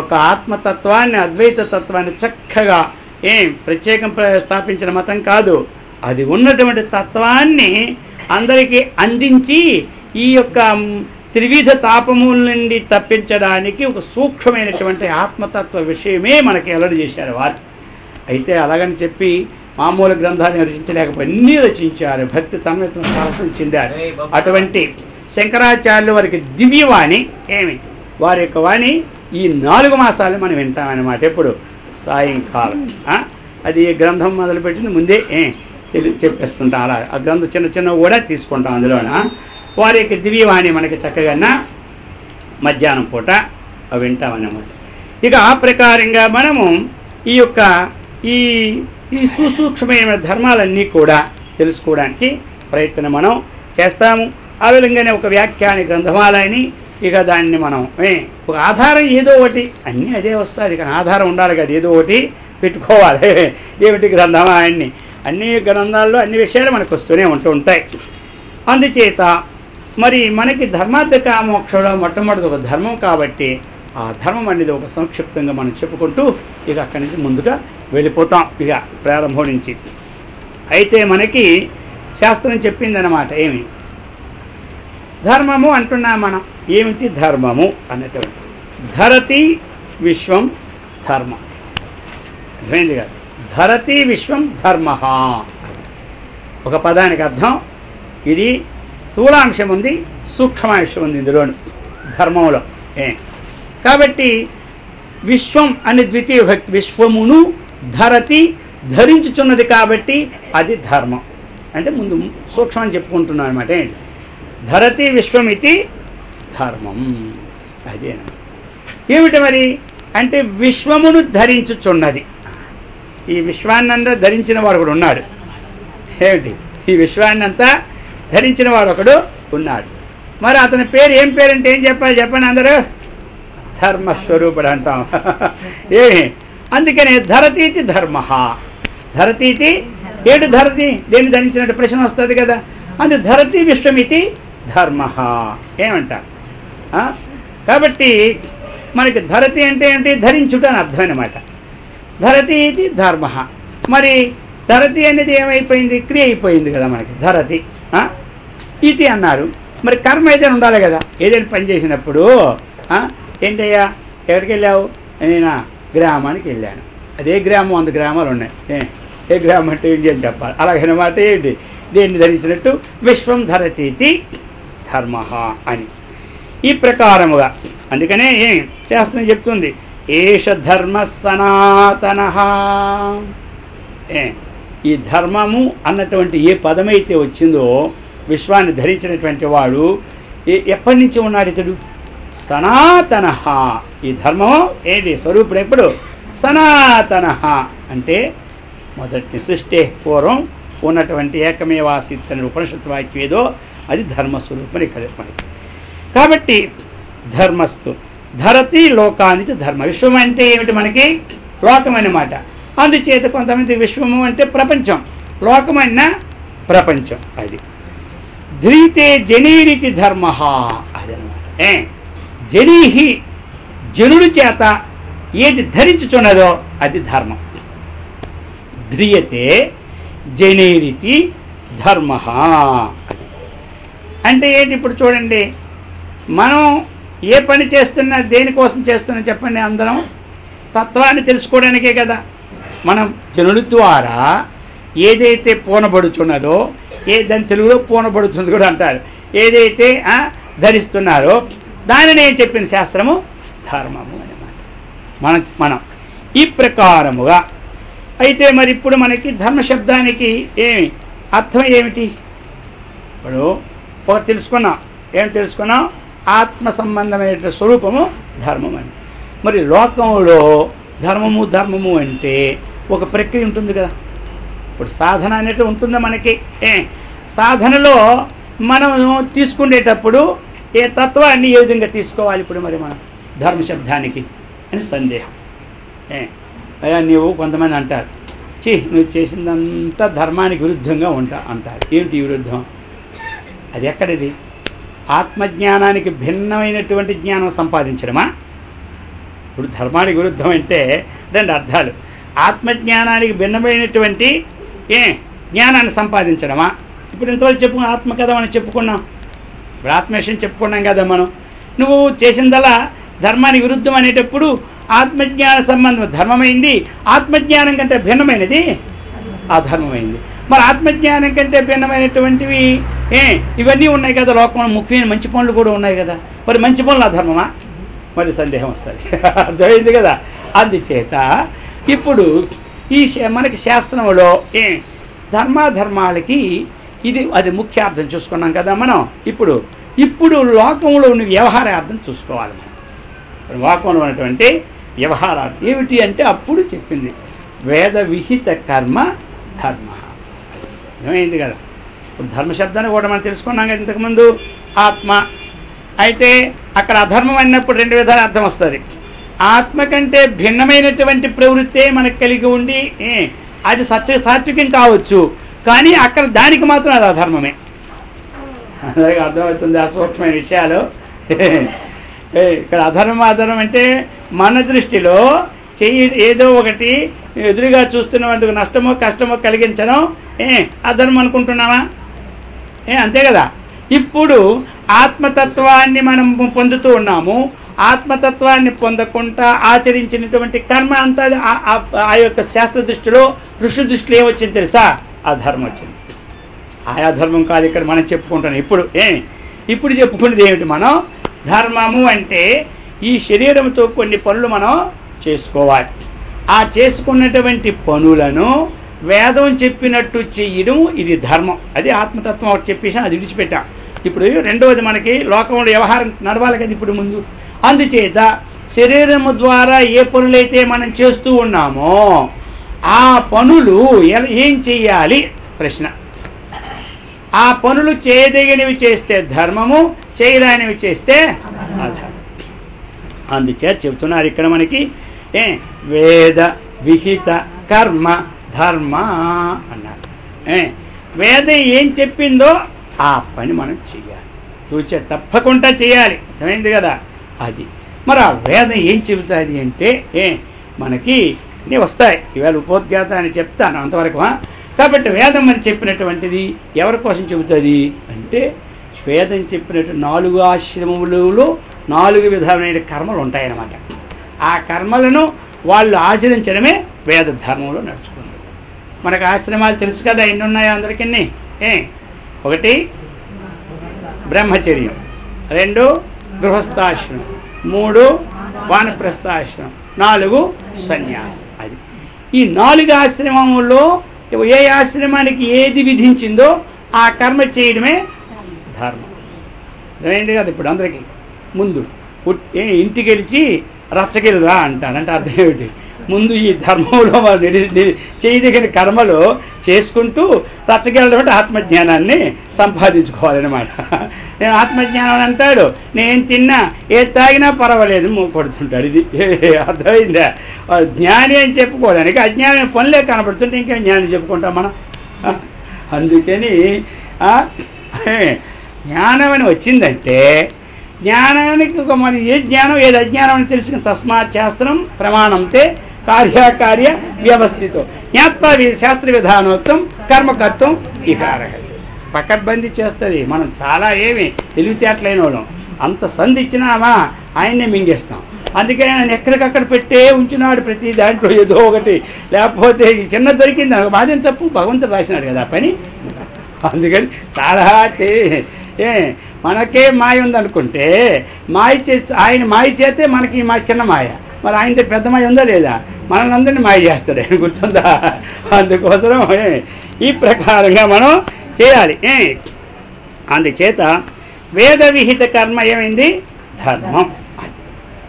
ఒక ఆత్మతత్వాన్ని, అద్వైత తత్వాన్ని చక్కగా ప్రత్యేకం స్థాపించిన మతం కాదు, అది ఉన్నటువంటి తత్వాన్ని అందరికీ అందించి ఈ యొక్క త్రివిధ తాపముల నుండి తప్పించడానికి ఒక సూక్ష్మమైనటువంటి ఆత్మతత్వ విషయమే మనకి వెల్లడి చేశారు వారు. అయితే అలాగని చెప్పి మామూలు గ్రంథాన్ని రచించలేకపోయి అన్నీ రచించారు, భక్తి తన్మయత్వం సాహసం చెందారు. అటువంటి శంకరాచార్యుల వారికి దివ్యవాణి వారి యొక్క వాణి ఈ 4 మాసాలు మనం వింటామన్నమాట. ఎప్పుడు? సాయంకాలం. అది గ్రంథం మొదలుపెట్టింది ముందే చెప్పేస్తుంటాం. అలా ఆ గ్రంథం చిన్న చిన్నవి కూడా తీసుకుంటాం అందులోన. వారి యొక్క దివ్యవాణి మనకి చక్కగా మధ్యాహ్నం పూట అవి వింటామన్నమాట. ఇక ఆ ప్రకారంగా మనము ఈ యొక్క ఈ సుసూక్ష్మమైన ధర్మాలన్నీ కూడా తెలుసుకోవడానికి ప్రయత్నం మనం చేస్తాము. ఆ విధంగానే ఒక వ్యాఖ్యాని గ్రంథమాలని ఇక దాన్ని మనం ఒక ఆధారం ఏదో ఒకటి, అన్నీ అదే వస్తుంది కానీ ఆధారం ఉండాలి కదా, ఏదో ఒకటి పెట్టుకోవాలి. ఏమిటి గ్రంథమాలన్నీ? అన్ని గ్రంథాల్లో అన్ని విషయాలు మనకు వస్తూనే ఉంటాయి. అందుచేత మరి మనకి ధర్మార్థ కామోక్షంలో మొట్టమొదటి ఒక ధర్మం కాబట్టి ఆ ధర్మం అనేది ఒక సంక్షిప్తంగా మనం చెప్పుకుంటూ ఇక అక్కడి నుంచి ముందుగా వెళ్ళిపోతాం ఇక ప్రారంభం నుంచి. అయితే మనకి శాస్త్రం చెప్పిందనమాట ధర్మము అంటున్నాం మనం. ఏమిటి ధర్మము అన్నటువంటి? ధరతి విశ్వం ధర్మం. అర్థమైంది కాదు? ధరతి విశ్వం ధర్మ ఒక పదానికి అర్థం. ఇది స్థూలాంశం ఉంది, సూక్ష్మాంశం ఉంది ఇందులోను ధర్మంలో. కాబట్టి విశ్వం అనే ద్వితీయ విభక్తి, విశ్వమును ధరతి ధరించుచున్నది కాబట్టి అది ధర్మం. అంటే ముందు సూక్ష్మం చెప్పుకుంటున్నాం అనమాట. ధరతి విశ్వమితి ధర్మం. అదే ఏమిటి మరి అంటే విశ్వమును ధరించుచున్నది. ఈ విశ్వాన్నంతా ధరించిన వాడు ఒకడు ఉన్నాడు. ఏమిటి? ఈ విశ్వాన్నంతా ధరించిన వాడు ఒకడు ఉన్నాడు. మరి అతని పేరు ఏం పేరు అంటే ఏం చెప్పాలి చెప్పండి అందరూ? ధర్మస్వరూపుడు అంటాం. అందుకనే ధరతీతి ధర్మ. ధరతీతి ఏడు ధరతి దేన్ని ధరించినట్టు ప్రశ్న వస్తుంది కదా. అది ధరతి విశ్వమితి ధర్మ ఏమంటారు. కాబట్టి మనకి ధరతి అంటే ఏంటి? ధరించుట అని అర్థం అన్నమాట. ధరతి ఇది ధర్మ. మరి ధరతి అనేది ఏమైపోయింది? క్రియ అయిపోయింది కదా మనకి. ధరతి ఇది అన్నారు. మరి కర్మ అయితే ఉండాలి కదా. ఏదైనా పని చేసినప్పుడు ఏంటయ్యా ఎక్కడికి వెళ్ళావు? నేను గ్రామానికి వెళ్ళాను. అదే గ్రామం 100 గ్రామాలు ఉన్నాయి. ఏ గ్రామం అంటే ఏంటి అని చెప్పాలి. అలాగనమాట. ఏంటి దేన్ని ధరించినట్టు? విశ్వం ధరతీతి ధర్మ అని ఈ ప్రకారముగా. అందుకనే శాస్త్రం చెప్తుంది ఏష ధర్మ సనాతన. ఈ ధర్మము అన్నటువంటి ఏ పదమైతే వచ్చిందో విశ్వాన్ని ధరించినటువంటి వాడు ఎప్పటి నుంచి ఉన్నాడు ఇతడు? సనాతన. ఈ ధర్మము ఏది స్వరూపుడు ఎప్పుడు? సనాతన అంటే మొదటి సృష్టి పూర్వం ఉన్నటువంటి ఏకమేవాసిత్ అనే ఉపనిషత్తు వాక్యం ఏదో అది ధర్మస్వరూపం ఇక్కడ మనకి. కాబట్టి ధర్మస్తు ధరతి లోకానికి ధర్మ. విశ్వం అంటే ఏమిటి? మనకి లోకం అన్నమాట. అందుచేత కొంతమంది విశ్వము అంటే ప్రపంచం, లోకమన్న ప్రపంచం. అది ధ్రీతే జనీరితి ధర్మ అదనమాట. జనీహి జనుడి చేత ఏది ధరించుచున్నదో అది ధర్మం. ధ్రియతే జనేరితి ధర్మ అంటే ఏంటి? ఇప్పుడు చూడండి, మనం ఏ పని చేస్తున్నా దేనికోసం చేస్తున్నా చెప్పండి? అందరం తత్వాన్ని తెలుసుకోవడానికే కదా. మనం జనుడి ద్వారా ఏదైతే పూనబడుచున్నదో, దాని తెలుగులో పూనబడుతుంది కూడా అంటారు, ఏదైతే ధరిస్తున్నారో దానిని ఏం చెప్పింది శాస్త్రము? ధర్మము అన్నమాట. మనం ఈ ప్రకారముగా అయితే మరి ఇప్పుడు మనకి ధర్మ శబ్దానికి అర్థం ఏమిటి? ఇప్పుడు ఒకటి తెలుసుకున్నాం. ఏం తెలుసుకున్నాం? ఆత్మ సంబంధమైన స్వరూపము ధర్మం అని. మరి లోకంలో ధర్మము అంటే ఒక ప్రక్రియ ఉంటుంది కదా. ఇప్పుడు సాధన అనేది ఉంటుందా మనకి? సాధనలో మనం తీసుకునేటప్పుడు ఏ తత్వాన్ని ఏ విధంగా తీసుకోవాలి ఇప్పుడు మరి మనం ధర్మ శబ్దానికి అని సందేహం. అయ్యా నీవు కొంతమంది అంటారు, నువ్వు చేసిందంతా ధర్మానికి విరుద్ధంగా అంటారు. ఏమిటి విరుద్ధం? అది ఎక్కడిది? ఆత్మజ్ఞానానికి భిన్నమైనటువంటి జ్ఞానం సంపాదించడమా? ఇప్పుడు ధర్మానికి విరుద్ధం అంటే 2 అర్థాలు. ఆత్మజ్ఞానానికి భిన్నమైనటువంటి జ్ఞానాన్ని సంపాదించడమా? ఇప్పుడు ఇంతవరకు చెప్పుకున్నాం, ఆత్మ కదా మనం చెప్పుకున్నాం. ఇప్పుడు ఆత్మవిషయం చెప్పుకున్నాం కదా మనం. నువ్వు చేసిందలా ధర్మానికి విరుద్ధం అనేటప్పుడు ఆత్మజ్ఞాన సంబంధం ధర్మమైంది, ఆత్మజ్ఞానం కంటే భిన్నమైనది అధర్మమైంది. మరి ఆత్మజ్ఞానం కంటే భిన్నమైనటువంటివి ఇవన్నీ ఉన్నాయి కదా లోకంలో. ముఖ్యమైన మంచి పనులు కూడా ఉన్నాయి కదా. మరి మంచి పనులు అధర్మమా? మరి సందేహం వస్తుంది. అర్థమైంది కదా. అందుచేత ఇప్పుడు ఈ మనకి శాస్త్రంలో ధర్మాధర్మాలకి అది ముఖ్యార్థం చూసుకున్నాం కదా మనం. ఇప్పుడు లోకంలో ఉన్న వ్యవహారార్థం చూసుకోవాలి మనం. లోకంలో ఉన్నటువంటి వ్యవహారాలు ఏమిటి అంటే అప్పుడు చెప్పింది వేద విహిత కర్మ ధర్మ. ఏమైంది కదా. ఇప్పుడు ధర్మశబ్దాన్ని కూడా మనం తెలుసుకున్నాం కదా ఇంతకుముందు. ఆత్మ అయితే అక్కడ అధర్మం అన్నప్పుడు 2 విధాల అర్థం వస్తుంది. ఆత్మ కంటే భిన్నమైనటువంటి ప్రవృత్తే మనకు కలిగి ఉండి అది సాత్వికం కావచ్చు, కానీ అక్కడ దానికి మాత్రం అది అధర్మమే. అలాగే అర్థమవుతుంది ఆ సూక్ష్మమైన విషయాలు. ఇక్కడ అధర్మం అంటే మన దృష్టిలో ఏదో ఒకటి ఎదురుగా చూస్తున్నటువంటి నష్టమో కష్టమో కలిగించడం అధర్మం అనుకుంటున్నామా? అంతే కదా. ఇప్పుడు ఆత్మతత్వాన్ని మనం పొందుతూ ఉన్నాము. ఆత్మతత్వాన్ని పొందకుండా ఆచరించినటువంటి కర్మ అంతా ఆ యొక్క శాస్త్ర దృష్టిలో ఋషి దృష్టిలో ఏమొచ్చింది తెలుసా? అధర్మం వచ్చింది. ఆయా ధర్మం కాదు ఇక్కడ మనం చెప్పుకుంటున్నాం. ఇప్పుడు చెప్పుకునేది ఏమిటి? మనం ధర్మము అంటే ఈ శరీరంతో కొన్ని పనులు మనం చేసుకోవాలి. ఆ చేసుకున్నటువంటి పనులను వేదం చెప్పినట్టు చేయడం ఇది ధర్మం. అది ఆత్మతత్వం ఒకటి చెప్పేసి అది విడిచిపెట్టాం. ఇప్పుడు రెండవది మనకి లోకంలో వ్యవహారం నడవాలి కదా ఇప్పుడు ముందు. అందుచేత శరీరము ద్వారా ఏ పనులైతే మనం చేస్తూ ఉన్నామో ఆ పనులు ఏం చెయ్యాలి ప్రశ్న. ఆ పనులు చేయదగినవి చేస్తే ధర్మము, చేయరానివి చేస్తే అధర్మం. అందుచేత చెబుతున్నారు ఇక్కడ మనకి వేద విహిత కర్మ ధర్మ అన్నారు. వేదం ఏం చెప్పిందో ఆ పని మనం చెయ్యాలి, తప్పకుండా చేయాలి. అర్థమైంది కదా? అది మరి ఆ వేదం ఏం చెబుతుంది అంటే మనకి అన్నీ వస్తాయి. ఈవేళ ఉపోద్ఘాత అని చెప్తాను అంతవరకు. కాబట్టి వేదం అని చెప్పినటువంటిది ఎవరి కోసం చెబుతుంది అంటే, వేదం చెప్పినట్టు 4 ఆశ్రమములలో 4 విధమైన కర్మలు ఉంటాయన్నమాట. ఆ కర్మలను వాళ్ళు ఆచరించడమే వేద ధర్మంలో నడుచుకుంటారు. మనకు ఆశ్రమాలు తెలుసు కదా, ఎన్ని ఉన్నాయో అందరికీ. 1 బ్రహ్మచర్యం, 2 గృహస్థాశ్రమం, 3 వానప్రస్థాశ్రమం, 4 సన్యాసం. అది ఈ 4 ఆశ్రమములో ఏ ఆశ్రమానికి ఏది విధించిందో ఆ కర్మ చేయడమే ధర్మం. అర్థమైంది కదా? ఇప్పుడు అందరికీ ముందు ఇంటికి వెళ్ళి రచ్చకెళ్ళరా అంటారంటే అర్థం ఏమిటి? ముందు ఈ ధర్మంలో చేయదగిన కర్మలు చేసుకుంటూ రచ్చకెళ్ళడం అంటే ఆత్మజ్ఞానాన్ని సంపాదించుకోవాలన్నమాట. నేను ఆత్మజ్ఞానం అంటాడు, నేను తిన్నా ఏది తాగినా పర్వాలేదు పడుతుంటాడు. ఇది అర్థమైందా? జ్ఞాని అని చెప్పుకోవడానికి అజ్ఞానం పనులే కనపడుతుంటే ఇంకా జ్ఞానం చెప్పుకుంటాం మనం. అందుకని జ్ఞానం అని వచ్చిందంటే జ్ఞానానికి మన ఏ జ్ఞానం ఏది అజ్ఞానం అని తెలుసుకుని తస్మాత్ శాస్త్రం ప్రమాణంతే కార్యకార్య వ్యవస్థితో జ్ఞాత్వా శాస్త్ర విధానోక్తం కర్మకర్తం ఇకారహ. పకడ్బందీ చేస్తుంది. మనం చాలా తెలివితేటలైన వాళ్ళం. అంత సంధి ఇచ్చినామా ఆయన్నే మింగేస్తాం. అందుకని ఆయన ఎక్కడికక్కడ పెట్టే ఉంచినాడు ప్రతి దాంట్లో ఏదో ఒకటి. లేకపోతే చిన్న దొరికింది మాదేం తప్పు, భగవంతుడు రాసినాడు కదా పని. అందుకని చాలా మనకే మాయ ఉందనుకుంటే ఆయన మాయ చేస్తే మనకి మా చిన్న మాయ, మరి ఆయన పెద్ద మాయ ఉందా లేదా? మనల్ని అందరినీ మాయ చేస్తాడు ఆయన, గుర్తుందా? అందుకోసం ఈ ప్రకారంగా మనం చేయాలి. అందుచేత వేద విహిత కర్మ ఏమైంది? ధర్మం.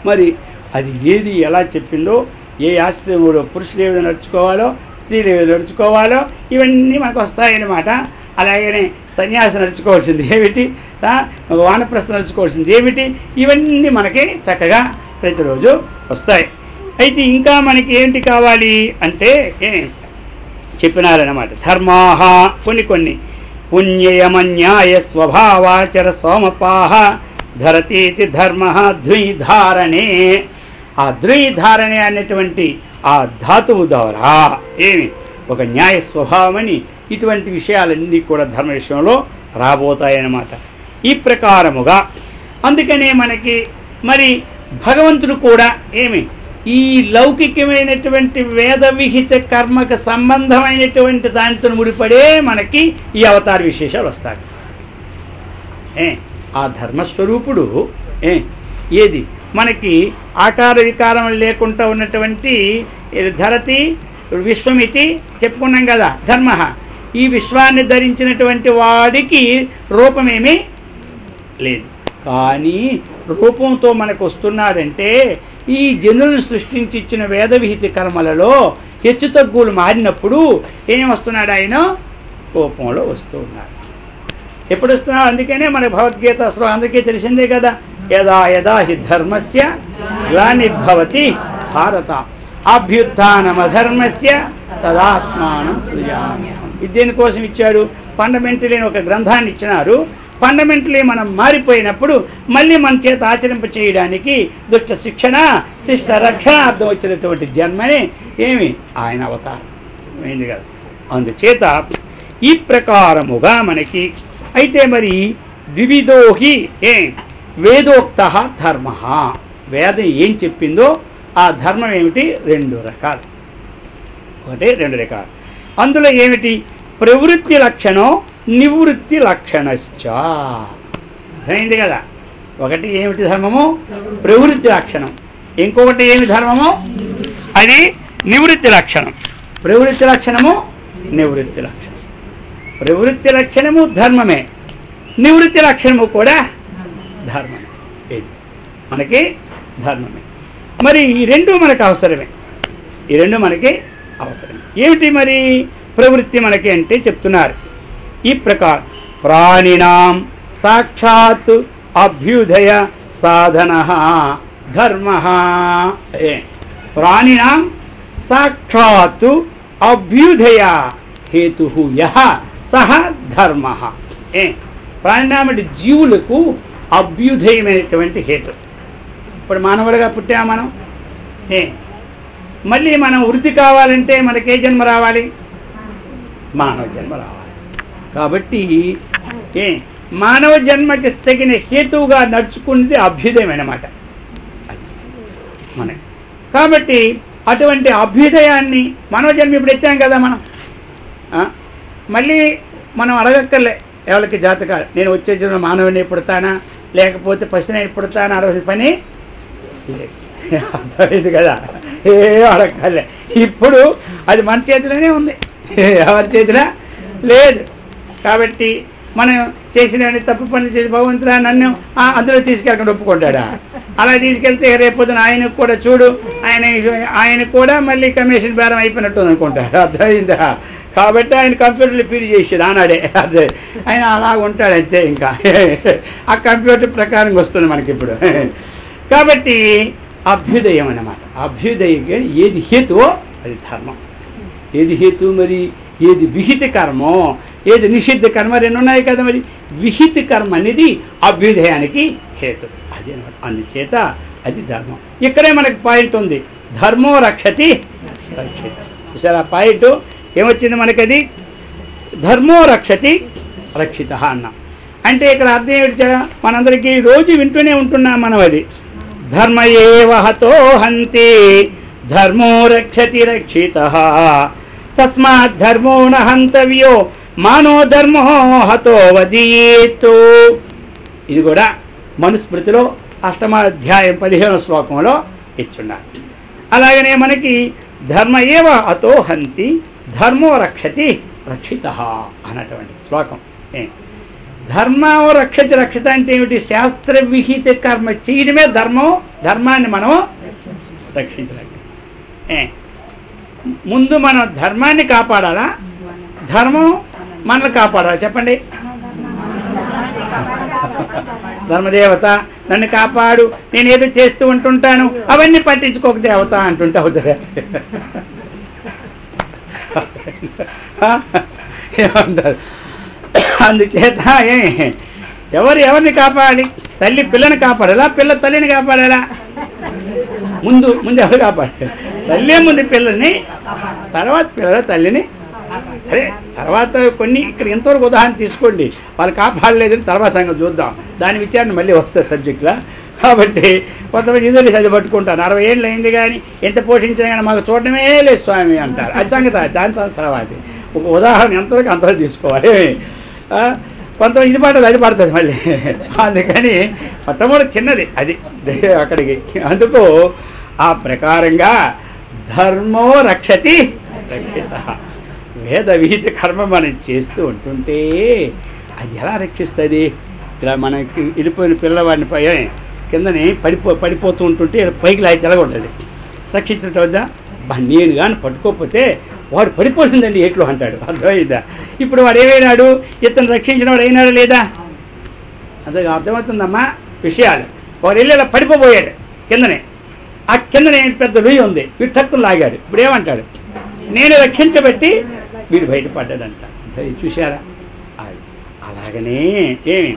మరి అది ఏది ఎలా చెప్పిందో, ఏ ఆశ్రమంలో పురుషులు ఏ విధంగా నడుచుకోవాలో, స్త్రీలు ఏ విధంగా నడుచుకోవాలో ఇవన్నీ మనకు వస్తాయన్నమాట. అలాగనే సన్యాసం నడుచుకోవాల్సింది ఏమిటి, వానప్రస్థం నడుచుకోవాల్సింది ఏమిటి, ఇవన్నీ మనకి చక్కగా ప్రతిరోజు వస్తాయి. అయితే ఇంకా మనకి ఏంటి కావాలి అంటే చెప్పినారన్నమాట. ధర్మాహ కొన్ని పుణ్యయమన్యాయ స్వభావాచర సోమపాహ ధరతీతి ధర్మ ద్విధారణే. ఆ ద్విధారణే అనేటువంటి ఆ ధాతువు ద్వారా ఒక న్యాయ స్వభావమని ఇటువంటి విషయాలన్నీ కూడా ధర్మ విషయంలో రాబోతాయన్నమాట. ఈ ప్రకారముగా అందుకనే మనకి మరి భగవంతుడు కూడా ఈ లౌకికమైనటువంటి వేద విహిత కర్మకు సంబంధమైనటువంటి దానితో ముడిపడే మనకి ఈ అవతార విశేషాలు వస్తాయి. ఆ ధర్మస్వరూపుడు ఏది మనకి ఆకార వికారం లేకుండా ఉన్నటువంటి ధరతి విశ్వమితి చెప్పుకున్నాం కదా. ధర్మ ఈ విశ్వాన్ని ధరించినటువంటి వాడికి రూపమేమీ లేదు, కానీ రూపంతో మనకు వస్తున్నాడంటే ఈ జనులను సృష్టించి ఇచ్చిన వేద విహిత కర్మలలో హెచ్చు తగ్గులు మారినప్పుడు ఏం వస్తున్నాడు? ఆయన రూపంలో వస్తూ ఉన్నాడు. ఎప్పుడు వస్తున్నాడు? అందుకనే మన భగవద్గీత శ్లోకం అందరికీ తెలిసిందే కదా. యదా యదా హి ధర్మస్య గ్లానిర్భవతి భారత అభ్యుత్థానమధర్మస్య తదాత్మానం సృజామ్యహం. ఇది దేనికోసం ఇచ్చాడు? ఫండమెంటలీ ఒక గ్రంథాన్ని ఇచ్చినారు. ఫండమెంటలీ మనం మారిపోయినప్పుడు మళ్ళీ మన చేత ఆచరింప చేయడానికి దుష్ట శిక్షణ శిష్ట రక్షణ అర్థం వచ్చినటువంటి జన్మనే ఆయన అవతారం అయింది కదా. అందుచేత ఈ ప్రకారముగా మనకి అయితే మరి ద్వివిధోహి వేదోక్త ధర్మ. వేదం ఏం చెప్పిందో ఆ ధర్మం ఏమిటి? 2 రకాలు. ఒకటి 2 రకాలు. అందులో ఏమిటి? ప్రవృత్తి లక్షణం నివృత్తి లక్షణశ్చ. అయింది కదా. ఒకటి ఏమిటి ధర్మము? ప్రవృత్తి లక్షణం. ఇంకొకటి ఏమి ధర్మము? అది నివృత్తి లక్షణం. ప్రవృత్తి లక్షణము నివృత్తి లక్షణం. ప్రవృత్తి లక్షణము ధర్మమే, నివృత్తి లక్షణము కూడా ధర్మమే. ఇది మనకి ధర్మమే. మరి ఈ 2 మనకు అవసరమే. ఈ 2 మనకి అవసరమే. ఏమిటి మరి ప్రవృత్తి మనకి అంటే చెప్తున్నారు ఈ ప్రకారం. ప్రాణినాం సాక్షాత్ అభ్యుదయ సాధన ధర్మ. ప్రాణినాం సాక్షాత్తు అభ్యుదయ హేతు యః సహ ధర్మ. ప్రాణినాం అంటే జీవులకు అభ్యుదయమైనటువంటి హేతు. ఇప్పుడు మానవులుగా పుట్టాం మనం. మళ్ళీ మనం వృత్తి కావాలంటే మనకే జన్మ రావాలి? మానవ జన్మ రావాలి. కాబట్టి మానవ జన్మకి తగిన హేతువుగా నడుచుకున్నది అభ్యుదయం అన్నమాట మన. కాబట్టి అటువంటి అభ్యుదయాన్ని మానవ జన్మ ఇప్పుడు ఎత్తాం కదా మనం. మళ్ళీ మనం అడగక్కర్లే ఎవరికి జాతకాలు, నేను వచ్చే జన్మ మానవుని పుడతానా లేకపోతే పశువుని పుడతానా అడగ పని లేదు. అర్థమైంది కదా? ఏ అడగక్కర్లే. ఇప్పుడు అది మన చేతిలోనే ఉంది, ఎవరి చేతిలో లేదు. కాబట్టి మనం చేసిన తప్పు పనులు చేసి భగవంతుడా నన్ను అందులో తీసుకెళ్ళకుండా ఒప్పుకుంటాడా? అలా తీసుకెళ్తే రేపొద్దున ఆయనకు కూడా చూడు, ఆయన కూడా మళ్ళీ కమిషన్ బేరం అయిపోయినట్టు అనుకుంటాడు. అర్థమైందా? కాబట్టి ఆయన కంప్యూటర్లు ఫీడ్ చేసేది ఆనాడే. అదే ఆయన అలా ఉంటాడంతే. ఇంకా ఆ కంప్యూటర్ ప్రకారం వస్తుంది మనకి ఇప్పుడు. కాబట్టి అభ్యుదయం అన్నమాట. అభ్యుదయంగా ఏది హేతువో అది ధర్మం. ఏది హేతు మరి ఏది విహిత కర్మో ఏది నిషిద్ధ కర్మ రెండు ఉన్నాయి కదా. మరి విహిత కర్మ అనేది అభ్యుదయానికి హేతు అది అనమాట. అందుచేత అది ధర్మం. ఇక్కడే మనకి పాయింట్ ఉంది, ధర్మో రక్షతి రక్షిత. చూసారా పాయింట్ ఏమొచ్చింది మనకి? అది ధర్మో రక్షతి రక్షిత అన్నాం. అంటే ఇక్కడ అర్థం ఏమిటి? మనందరికీ రోజు వింటూనే ఉంటున్నాం మనం. అది ధర్మ ఏవ హతో హంతి ధర్మో రక్షతి రక్షిత తస్మాత్ ధర్మో న హంతవ్యో మానో ధర్మో హతో వదీతు. ఇది కూడా మనుస్మృతిలో 8వ అధ్యాయం 15వ శ్లోకంలో ఇచ్చున్నారు. అలాగనే మనకి ధర్మ ఏవ హతో హంతి ధర్మో రక్షతి రక్షిత అన్నటువంటి శ్లోకం. ధర్మో రక్షతి రక్షిత అంటే ఏమిటి? శాస్త్ర విహిత కర్మ చేయడమే ధర్మం. ధర్మాన్ని మనం రక్షించలేం. ముందు మనం ధర్మాన్ని కాపాడాలా, ధర్మం మనల్ని కాపాడాలా? చెప్పండి. ధర్మదేవత నన్ను కాపాడు, నేను ఏదో చేస్తూ ఉంటుంటాను, అవన్నీ పట్టించుకోక దేవత అంటుంటే అవుతుంది. ఏమంటారు? అందుచేత ఎవరిని కాపాడాలి? తల్లి పిల్లని కాపాడాలా, పిల్ల తల్లిని కాపాడాలా? ముందు ఎవరు కాపాడాలి? తల్లి ముందు పిల్లల్ని, తర్వాత పిల్లల తల్లిని. సరే తర్వాత కొన్ని ఇక్కడ ఎంతవరకు ఉదాహరణ తీసుకోండి. వాళ్ళు కాపాడలేదని తర్వాత సంగతి చూద్దాం. దాని విచారణ మళ్ళీ వస్తుంది సబ్జెక్టులో. కాబట్టి కొంతమంది ఇద్దరు చదివి పట్టుకుంటాను, 60 ఏళ్ళు అయింది కానీ ఎంత పోషించినా కానీ మాకు చూడటమే లేదు స్వామి అంటారు. అది సంగతి. దాని తర్వాత ఒక ఉదాహరణ ఎంతవరకు అంతవరకు తీసుకోవాలి. కొంతమంది ఇది పడుతుంది అది పడుతుంది మళ్ళీ. అందుకని మొట్టమొదటి చిన్నది అది అక్కడికి. అందుకు ఆ ప్రకారంగా ధర్మో రక్షతి రక్షిత. వేద విహిత కర్మ మనం చేస్తూ ఉంటుంటే అది ఎలా రక్షిస్తుంది? ఇలా మనకి వెళ్ళిపోయిన పిల్లవాడిని పై కిందని పడిపోతూ ఉంటుంటే పైకి లాగితే ఎలాగ ఉంటుంది? రక్షించినట్టు వద్దా? నేను కానీ పట్టుకోకపోతే వాడు పడిపోతుందండి ఏట్లో అంటాడు. అర్థమైందా? ఇప్పుడు వాడు ఏమైనాడు? ఇతను రక్షించిన వాడు అయినాడు లేదా? అదే అర్థమవుతుందమ్మా విషయాలు. వాడు వెళ్ళి ఇలా పడిపోబోయాడు కిందనే. ఆ కిందనే పెద్ద రుయ్యి ఉంది, వీడు తక్కువ లాగాడు. ఇప్పుడు ఏమంటాడు? నేను రక్షించబట్టి వీడు బయటపడ్డాడంట. చూశారా? అలాగనే ఏమి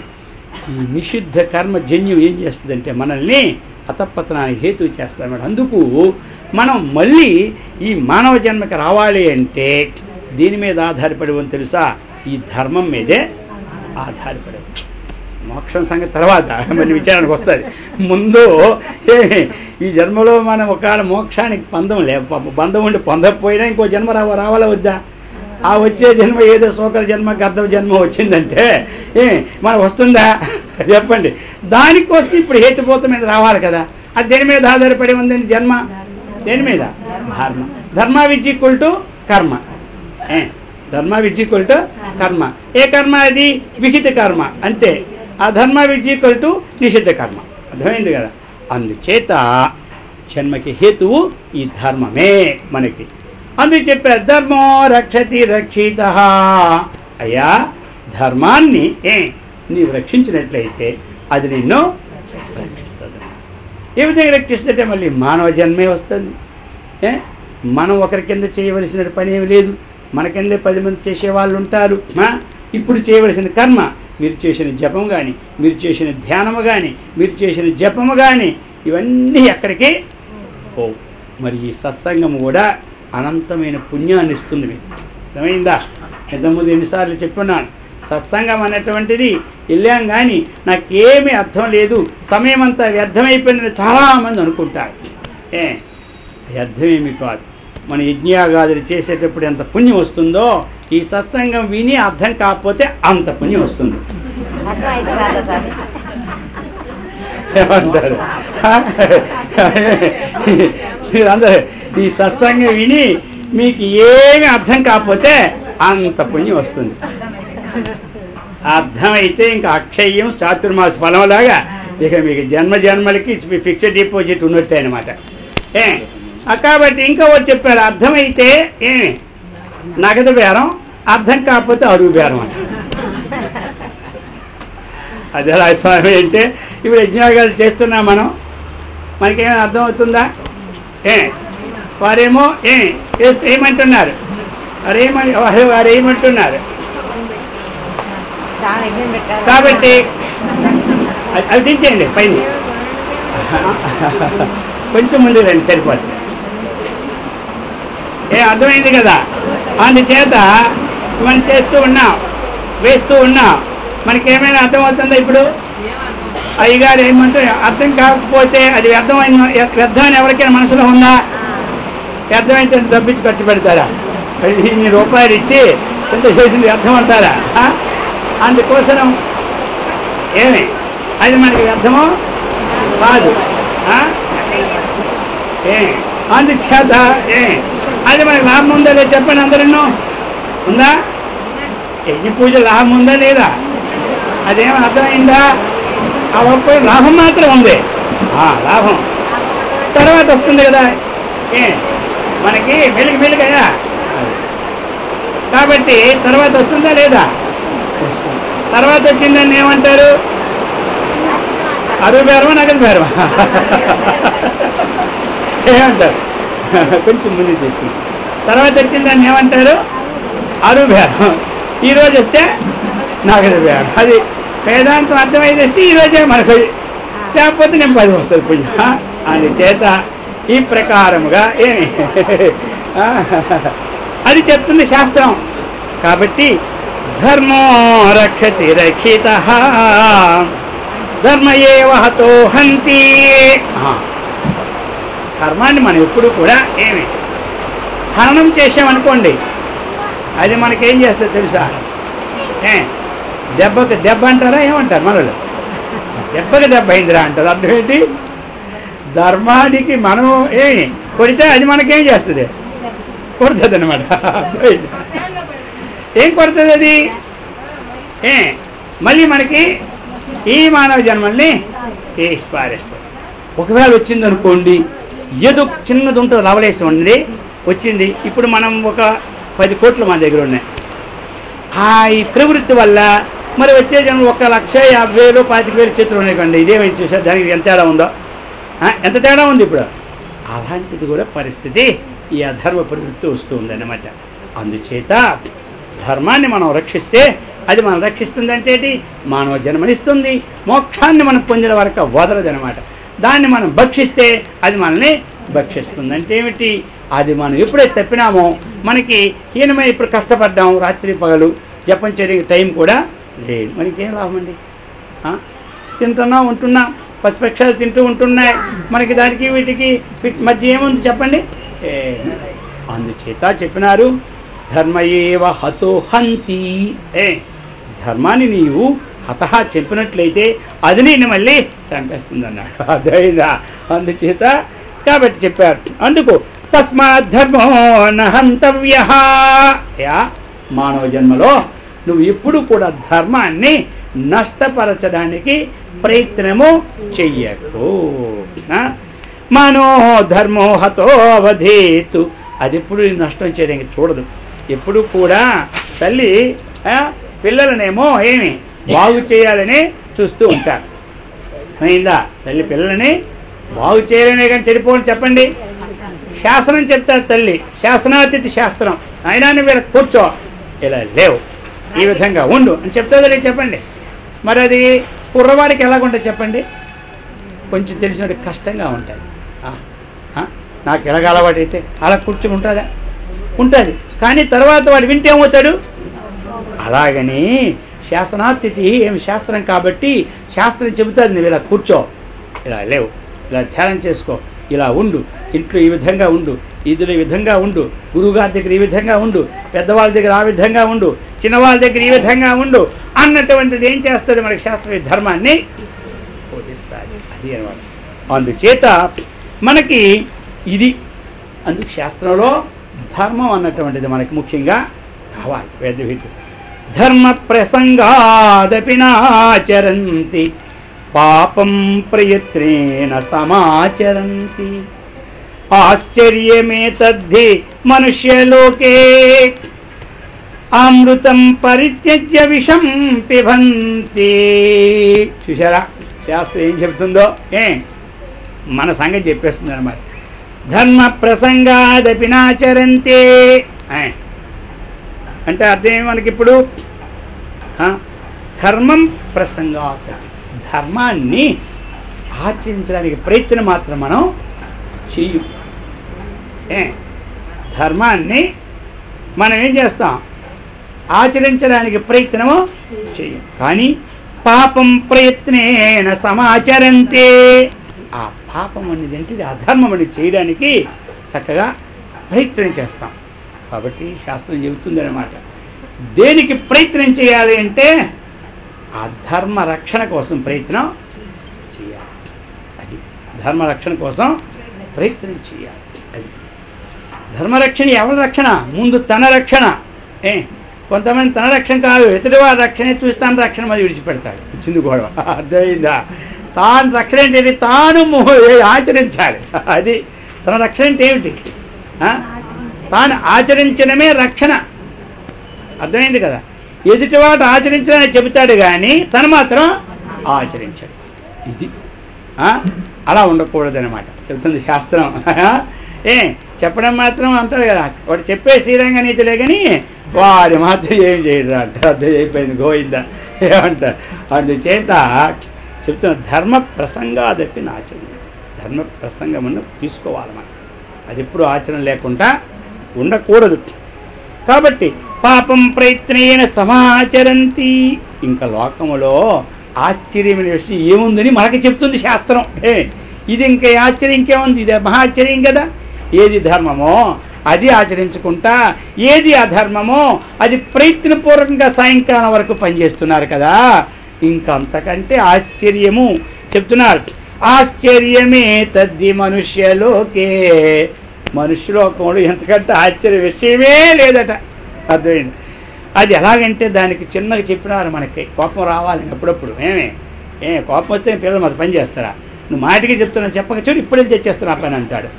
ఈ నిషిద్ధ కర్మ జన్యం ఏం చేస్తుందంటే మనల్ని అతపతనానికి హేతు చేస్తారన్నమాట. అందుకు మనం మళ్ళీ ఈ మానవ జన్మకి రావాలి అంటే దీని మీద ఆధారపడి ఉంది తెలుసా? ఈ ధర్మం మీదే ఆధారపడి. మోక్షం సంగతి తర్వాత మళ్ళీ విచారానికి వస్తుంది. ముందు ఈ జన్మలో మనం ఒకవేళ మోక్షానికి బంధం ఉండి పొందకపోయినా ఇంకో జన్మ రావాలా వద్దా? ఆ వచ్చే జన్మ ఏదో శోకర జన్మ గర్ధవ జన్మ వచ్చిందంటే మనం వస్తుందా చెప్పండి? దానికి వస్తే ఇప్పుడు హేతుపోత మీద రావాలి కదా. అది దేని మీద ఆధారపడి ఉందండి జన్మ? దేని మీద? ధర్మ. ధర్మ విచ్ ఈక్వల్ టు కర్మ. ధర్మ విచ్ ఈక్వల్ టు కర్మ. ఏ కర్మ? అది విహిత కర్మ అంతే. ఆ ధర్మ విచ్ ఈక్వల్ టు నిషిద్ధ కర్మ. అర్థమైంది కదా? అందుచేత జన్మకి హేతువు ఈ ధర్మమే మనకి. అందుకు చెప్పారు ధర్మో రక్షతి రక్షిత. అయ్యా ధర్మాన్ని నీవు రక్షించినట్లయితే అది నిన్ను రక్షిస్తుంది. ఏ విధంగా రక్షిస్తుంటే మళ్ళీ మానవ జన్మే వస్తుంది. మనం ఒకరి కింద చేయవలసిన పని ఏమి లేదు, మన కిందే 10 మంది చేసేవాళ్ళు ఉంటారు. ఇప్పుడు చేయవలసిన కర్మ మీరు చేసిన జపం కానీ, మీరు చేసిన ధ్యానము కానీ, మీరు చేసిన జపము కానీ ఇవన్నీ ఎక్కడికి పోవు. మరి ఈ సత్సంగం కూడా అనంతమైన పుణ్యాన్ని ఇస్తుంది మీకు. అర్థమైందా? ఇంతకుముందు ఎన్నిసార్లు చెప్పున్నాను, సత్సంగం అనేటువంటిది వెళ్ళాం కానీ నాకేమీ అర్థం లేదు, సమయం అంతా వ్యర్థమైపోయిందని చాలామంది అనుకుంటారు. వ్యర్థమేమి కాదు. మన యజ్ఞయాగాదులు చేసేటప్పుడు ఎంత పుణ్యం వస్తుందో ఈ సత్సంగం విని అర్థం కాకపోతే అంత పుణ్యం వస్తుంది. ఏమంటారు మీరందరూ? ఈ సత్సంగం విని మీకు ఏమి అర్థం కాకపోతే అంత పుణ్యం వస్తుంది. అర్థమైతే ఇంకా అక్షయం చాతుర్మాస ఫలంలాగా ఇక మీకు జన్మ జన్మలకి ఫిక్స్డ్ డిపాజిట్ ఉన్నట్టే అనమాట. కాబట్టి ఇంకా వచ్చి చెప్పారు, అర్థమైతే ఏమి నగదు బేరం, అర్థం కాకపోతే అరువు బేరం అంట. అదే స్వామి అంటే ఇప్పుడు యజ్ఞాగాలు చేస్తున్నాం మనం, మనకేమైనా అర్థం అవుతుందా? వారేమో ఏమంటున్నారు, వారు ఏమంటున్నారు. కాబట్టి అది దించేయండి పైన, కొంచెం ముందు రండి సరిపోతుంది. అర్థమైంది కదా? అందుచేత మనం చేస్తూ ఉన్నాం, వేస్తూ ఉన్నాం, మనకేమైనా అర్థమవుతుందా? ఇప్పుడు అయ్యగారు ఏమంటే అర్థం కాకపోతే అది వ్యర్థమని ఎవరికైనా మనసులో ఉందా? వ్యర్థమైతే డబ్బిచ్చి ఖర్చు పెడతారా? ఇన్ని రూపాయలు ఇచ్చి ఎంత చేసింది వ్యర్థం అంటారా? అందుకోసం ఏమి అది మనకి వ్యర్థమో కాదు. అందుచేత అది మనకి లాభం ఉందా లేదా చెప్పండి అందరూ. ఉందా? యజ్ఞ పూజ లాభం ఉందా లేదా? అదేమో అర్థమైందా? ఆ ఒక్క లాభం మాత్రం ఉంది, లాభం తర్వాత వస్తుంది కదా మనకి మెలుగుగా. కాబట్టి తర్వాత వస్తుందా లేదా? తర్వాత వచ్చిందని ఏమంటారు? అరువు బేరమా నగదు బేరమా ఏమంటారు? కొంచెం ముందు తీసుకుంటాం. తర్వాత వచ్చిందని ఏమంటారు? అరువు బేరం. ఈరోజు వస్తే నగదు బేరం. అది వేదాంతం అర్థమైతే వస్తే ఈరోజే మనకు, లేకపోతే నేను 10 వస్తుంది పుణ్యం. అందుచేత ఈ ప్రకారముగా ఏమి అది చెప్తుంది శాస్త్రం. కాబట్టి ధర్మో రక్షతి రక్షిత ధర్మ ఏవ హతో హంతి. కర్మాన్ని మనం ఎప్పుడు కూడా ఏమి హననం చేసామనుకోండి, అది మనకేం చేస్తుంది తెలుసా? దెబ్బకి దెబ్బ అంటారా ఏమంటారు మనలో? దెబ్బకి దెబ్బ అయిందిరా అంటారు. అర్థం ఏంటి? ధర్మానికి మనం కొడితే అది మనకేం చేస్తుంది? కొడుతుంది అనమాట. అర్థమైంది? ఏం కొడుతుంది అది? మళ్ళీ మనకి ఈ మానవ జన్మల్ని తీసి పారేస్తుంది. ఒకవేళ వచ్చిందనుకోండి, ఏదో చిన్నది ఉంటుంది, లవలేసి ఉంది వచ్చింది. ఇప్పుడు మనం ఒక 10 కోట్లు మన దగ్గర ఉన్నాయి. ఈ ప్రవృత్తి వల్ల మరి వచ్చే జనం 1,50,000 25,000 చేతులు ఉన్నాయి కండి. ఇదేమైంది చూసారు? దానికి ఎంత తేడా ఉందో, ఎంత తేడా ఉంది ఇప్పుడు. అలాంటిది కూడా పరిస్థితి ఈ అధర్మ ప్రవృత్తి వస్తూ ఉందన్నమాట. అందుచేత ధర్మాన్ని మనం రక్షిస్తే అది మనం రక్షిస్తుంది అంటే మానవ జన్మనిస్తుంది, మోక్షాన్ని మనం పొందిన వరకు వదలదనమాట. దాన్ని మనం భక్షిస్తే అది మనల్ని భక్షిస్తుంది. అంటే ఏమిటి? అది మనం ఎప్పుడైతే తప్పినామో మనకి ఈయనమే ఇప్పుడు కష్టపడ్డాం, రాత్రి పగలు జపం చేయడానికి టైం కూడా లేదు, మనకేం లాభం అండి? తింటున్నాం ఉంటున్నాం, పశుపక్షాలు తింటూ ఉంటున్నాయి, మనకి దానికి వీటికి మధ్య ఏముంది చెప్పండి? అందుచేత చెప్పినారు ధర్మ ఏవ హతో హంతి. ధర్మాన్ని నీవు హతహ చెప్పినట్లయితే అది నేను మళ్ళీ చంపేస్తుంది అన్నాడు. అర్థమైందా? అందుచేత కాబట్టి చెప్పారు. అందుకు తస్మాత్ ధర్మో నహంతవ్య. మానవ జన్మలో నువ్వు ఎప్పుడు కూడా ధర్మాన్ని నష్టపరచడానికి ప్రయత్నము చెయ్యకు. మనో ధర్మో హతో అవధేతు. అది ఎప్పుడు నష్టం చేయడానికి చూడదు. ఎప్పుడు కూడా తల్లి పిల్లలనేమో బాగు చేయాలని చూస్తూ ఉంటారు. అయిందా? తల్లి పిల్లల్ని బాగు చేయలేనే కానీ చెడిపోని చెప్పండి. శాసనం చెప్తారు తల్లి, శాసనాతిథి శాస్త్రం. అయినా వీళ్ళ కూర్చో, ఇలా లేవు, ఈ విధంగా ఉండు అని చెప్తుందా చెప్పండి. మరి అది కుర్రవాడికి ఎలాగుంటుంది చెప్పండి? కొంచెం తెలిసినట్టు కష్టంగా ఉంటుంది. నాకు ఎలాగ అలవాటైతే అలా కూర్చుని ఉంటుందా? ఉంటుంది. కానీ తర్వాత వాడు వింటే ఏమవుతాడు? అలాగని శాసనాతిథి ఏమి శాస్త్రం కాబట్టి శాస్త్రం చెబుతుంది, నువ్వు ఇలా కూర్చో, ఇలా లేవు, ఇలా ధ్యానం చేసుకో, ఇలా ఉండు, ఇంట్లో ఈ విధంగా ఉండు, ఈదులో ఈ విధంగా ఉండు, గురువుగారి దగ్గర ఈ విధంగా ఉండు, పెద్దవాళ్ళ దగ్గర ఆ విధంగా ఉండు, చిన్నవాళ్ళ దగ్గర ఈ విధంగా ఉండు అన్నటువంటిది ఏం చేస్తుంది? మనకి శాస్త్ర ధర్మాన్ని బోధిస్తుంది. అది అనమాట. అందుచేత మనకి ఇది అందుకు శాస్త్రంలో ధర్మం అన్నటువంటిది మనకి ముఖ్యంగా కావాలి. వేదవిధి ధర్మ ప్రసంగాదపి నాచరంతి పాపం ప్రయత్నేన సమాచరంతి ఆశ్చర్యమే తద్ధి మనుష్యలోకే అమృతం పరిత్యజ్య విషం పిబంతి. చూసారా శాస్త్రం ఏం చెబుతుందో? మన సంగతి చెప్పేస్తుంది అన్నమాట. ధర్మ ప్రసంగాదపి నాచరంతే అంటే అర్థం మనకి ఇప్పుడు ధర్మం ప్రసంగాత్, ధర్మాన్ని ఆచరించడానికి ప్రయత్నం మాత్రం మనం చెయ్యం. ధర్మాన్ని మనం ఏం చేస్తాం? ఆచరించడానికి ప్రయత్నము చెయ్యం. కానీ పాపం ప్రయత్నేన సమాచరంతే, ఆ పాపం అనేది ఏంటిది? అధర్మం అనేది చేయడానికి చక్కగా ప్రయత్నం చేస్తాం. కాబట్టి శాస్త్రం చెబుతుంది అన్నమాట. దేనికి ప్రయత్నం చేయాలి అంటే ఆ ధర్మ రక్షణ కోసం ప్రయత్నం చేయాలి. అది ధర్మరక్షణ కోసం ప్రయత్నం చేయాలి. అది ధర్మరక్షణ. ఎవరి రక్షణ? ముందు తన రక్షణ. కొంతమంది తన రక్షణ కాదు, ఎదుటివారి రక్షణే చూసి తన రక్షణ మరి విడిచిపెడతాడు. వచ్చింది గొడవ. అర్థమైందా? తాను రక్షణ ఏంటి? తాను ఆచరించాలి. అది తన రక్షణ అంటే ఏమిటి? తాను ఆచరించడమే రక్షణ. అర్థమైంది కదా? ఎదుటివాడు ఆచరించాలని చెబుతాడు కానీ తను మాత్రం ఆచరించాడు. ఇది అలా ఉండకూడదనమాట చెబుతుంది శాస్త్రం. చెప్పడం మాత్రం అంటారు కదా, వాడు చెప్పే శ్రీరంగ నీతిలే కానీ వాడి మాత్రం ఏం చేయడు అంటారు. అర్థం అయిపోయింది గోవింద ఏమంటారు. అందుచేత చెప్తున్న ధర్మ ప్రసంగాదపి నాచరణ, ధర్మ ప్రసంగమును తీసుకోవాలి మనం. అది ఎప్పుడు ఆచరణ లేకుండా ఉండకూడదు. కాబట్టి పాపం ప్రయత్నేన సమాచరంతి. ఇంకా లోకములో ఆశ్చర్యమైన విషయం ఏముందని మనకి చెప్తుంది శాస్త్రం. ఇది ఇంకా ఆశ్చర్యం ఇంకేముంది? ఇది మహాశ్చర్యం కదా. ఏది ధర్మమో అది ఆచరించుకుంటా, ఏది అధర్మమో అది ప్రయత్నపూర్వకంగా సాయంకాలం వరకు పనిచేస్తున్నారు కదా. ఇంకంతకంటే ఆశ్చర్యము చెప్తున్నారు. ఆశ్చర్యమే తద్ది మనుష్యలోకే, మనుష్యలోకంలో ఎంతకంటే ఆశ్చర్య విషయమే లేదట. అర్థమైంది? అది ఎలాగంటే దానికి చిన్నగా చెప్పినారు మనకి. కోపం రావాలి అప్పుడప్పుడు. కోపం వస్తే పిల్లలు మాకు పని చేస్తారా? నువ్వు మాటికి చెప్తున్నావు, చెప్పక చూడు ఇప్పుడే తెచ్చేస్తున్నా పని అంటాడు.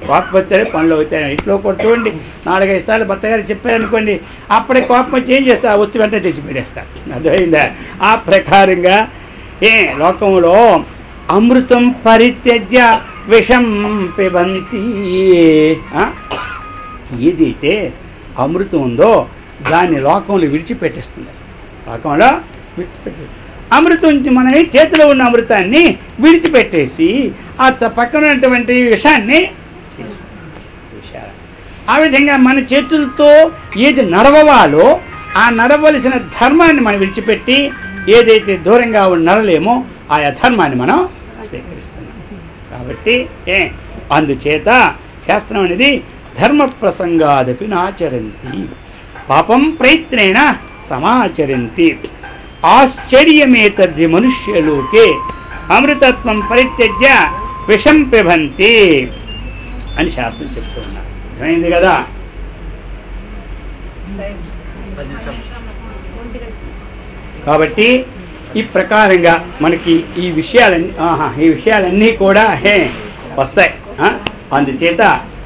కోపం వస్తేనే పనులు అవుతాయి. ఇంట్లో కూడా చూడండి, 4-5 సార్లు భర్త గారు చెప్పారనుకోండి, అప్పుడే కోపం వచ్చి ఏం చేస్తా? వచ్చి వెంటనే తెచ్చి పెట్టేస్తా. అర్థమైందా? ఆ ప్రకారంగా లోకంలో అమృతం పరిత్యజ్య విషం పిబంతి. ఏదైతే అమృతం ఉందో దాన్ని లోకంలో విడిచిపెట్టేస్తుంది. లోకంలో విడిచిపెట్టే అమృతం మనమే చేతిలో ఉన్న అమృతాన్ని విడిచిపెట్టేసి ఆ పక్కన ఉన్నటువంటి విషాన్ని తీసుకుంటారు. ఆ విధంగా మన చేతులతో ఏది నడవాలో ఆ నడవలసిన ధర్మాన్ని మనం విడిచిపెట్టి ఏదైతే దూరంగా నడలేమో ఆ అధర్మాన్ని మనం స్వీకరిస్తున్నాం. కాబట్టి అందుచేత శాస్త్రం అనేది ధర్మ ప్రసంగాదపి నాచరంతి పాపం ప్రయత్నేన సమాచరంతి ఆశ్చర్యమేతద్ది మనుష్యలోకే అమృతత్వం పరిత్యజ్య విషం పిబంతి అని శాస్త్రం చెప్తూ ఉన్నారు. అర్థమైంది కదా? కాబట్టి ఈ ప్రకారంగా మనకి ఈ విషయాలన్నీ కూడా వస్తాయి. అందుచేత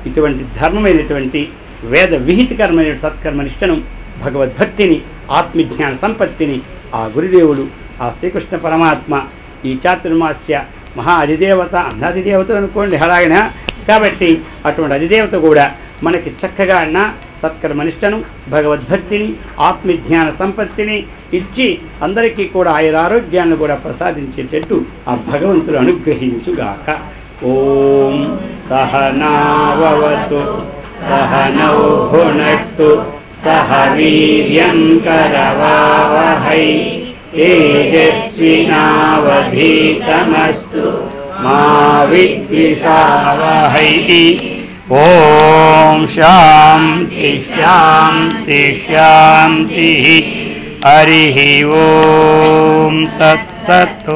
ఇటువంటి ధర్మమైనటువంటి వేద విహితకరమైన సత్కర్మనిష్టను, భగవద్భక్తిని, ఆత్మజ్ఞాన సంపత్తిని ఆ గురుదేవుడు, ఆ శ్రీకృష్ణ పరమాత్మ ఈ చాతుర్మాస్య మహా అధిదేవత అన్నాధిదేవతలు అనుకోండి అలాగైనా. కాబట్టి అటువంటి అధిదేవత కూడా మనకి చక్కగా అన్న సత్కర్మనిష్టను, భగవద్భక్తిని, ఆత్మజ్ఞాన సంపత్తిని ఇచ్చి అందరికీ కూడా ఆయురారోగ్యాలను కూడా ప్రసాదించేటట్టు ఆ భగవంతుడు అనుగ్రహించుగాక. ఓం సహనావతు సహనౌ భునక్తు సహ వీర్యం కరవావహై తేజస్వినావధీతమస్తు మా విద్విషావహై. ఓం శాంతి శాంతి శాంతి. హరి ఓం తత్సత్.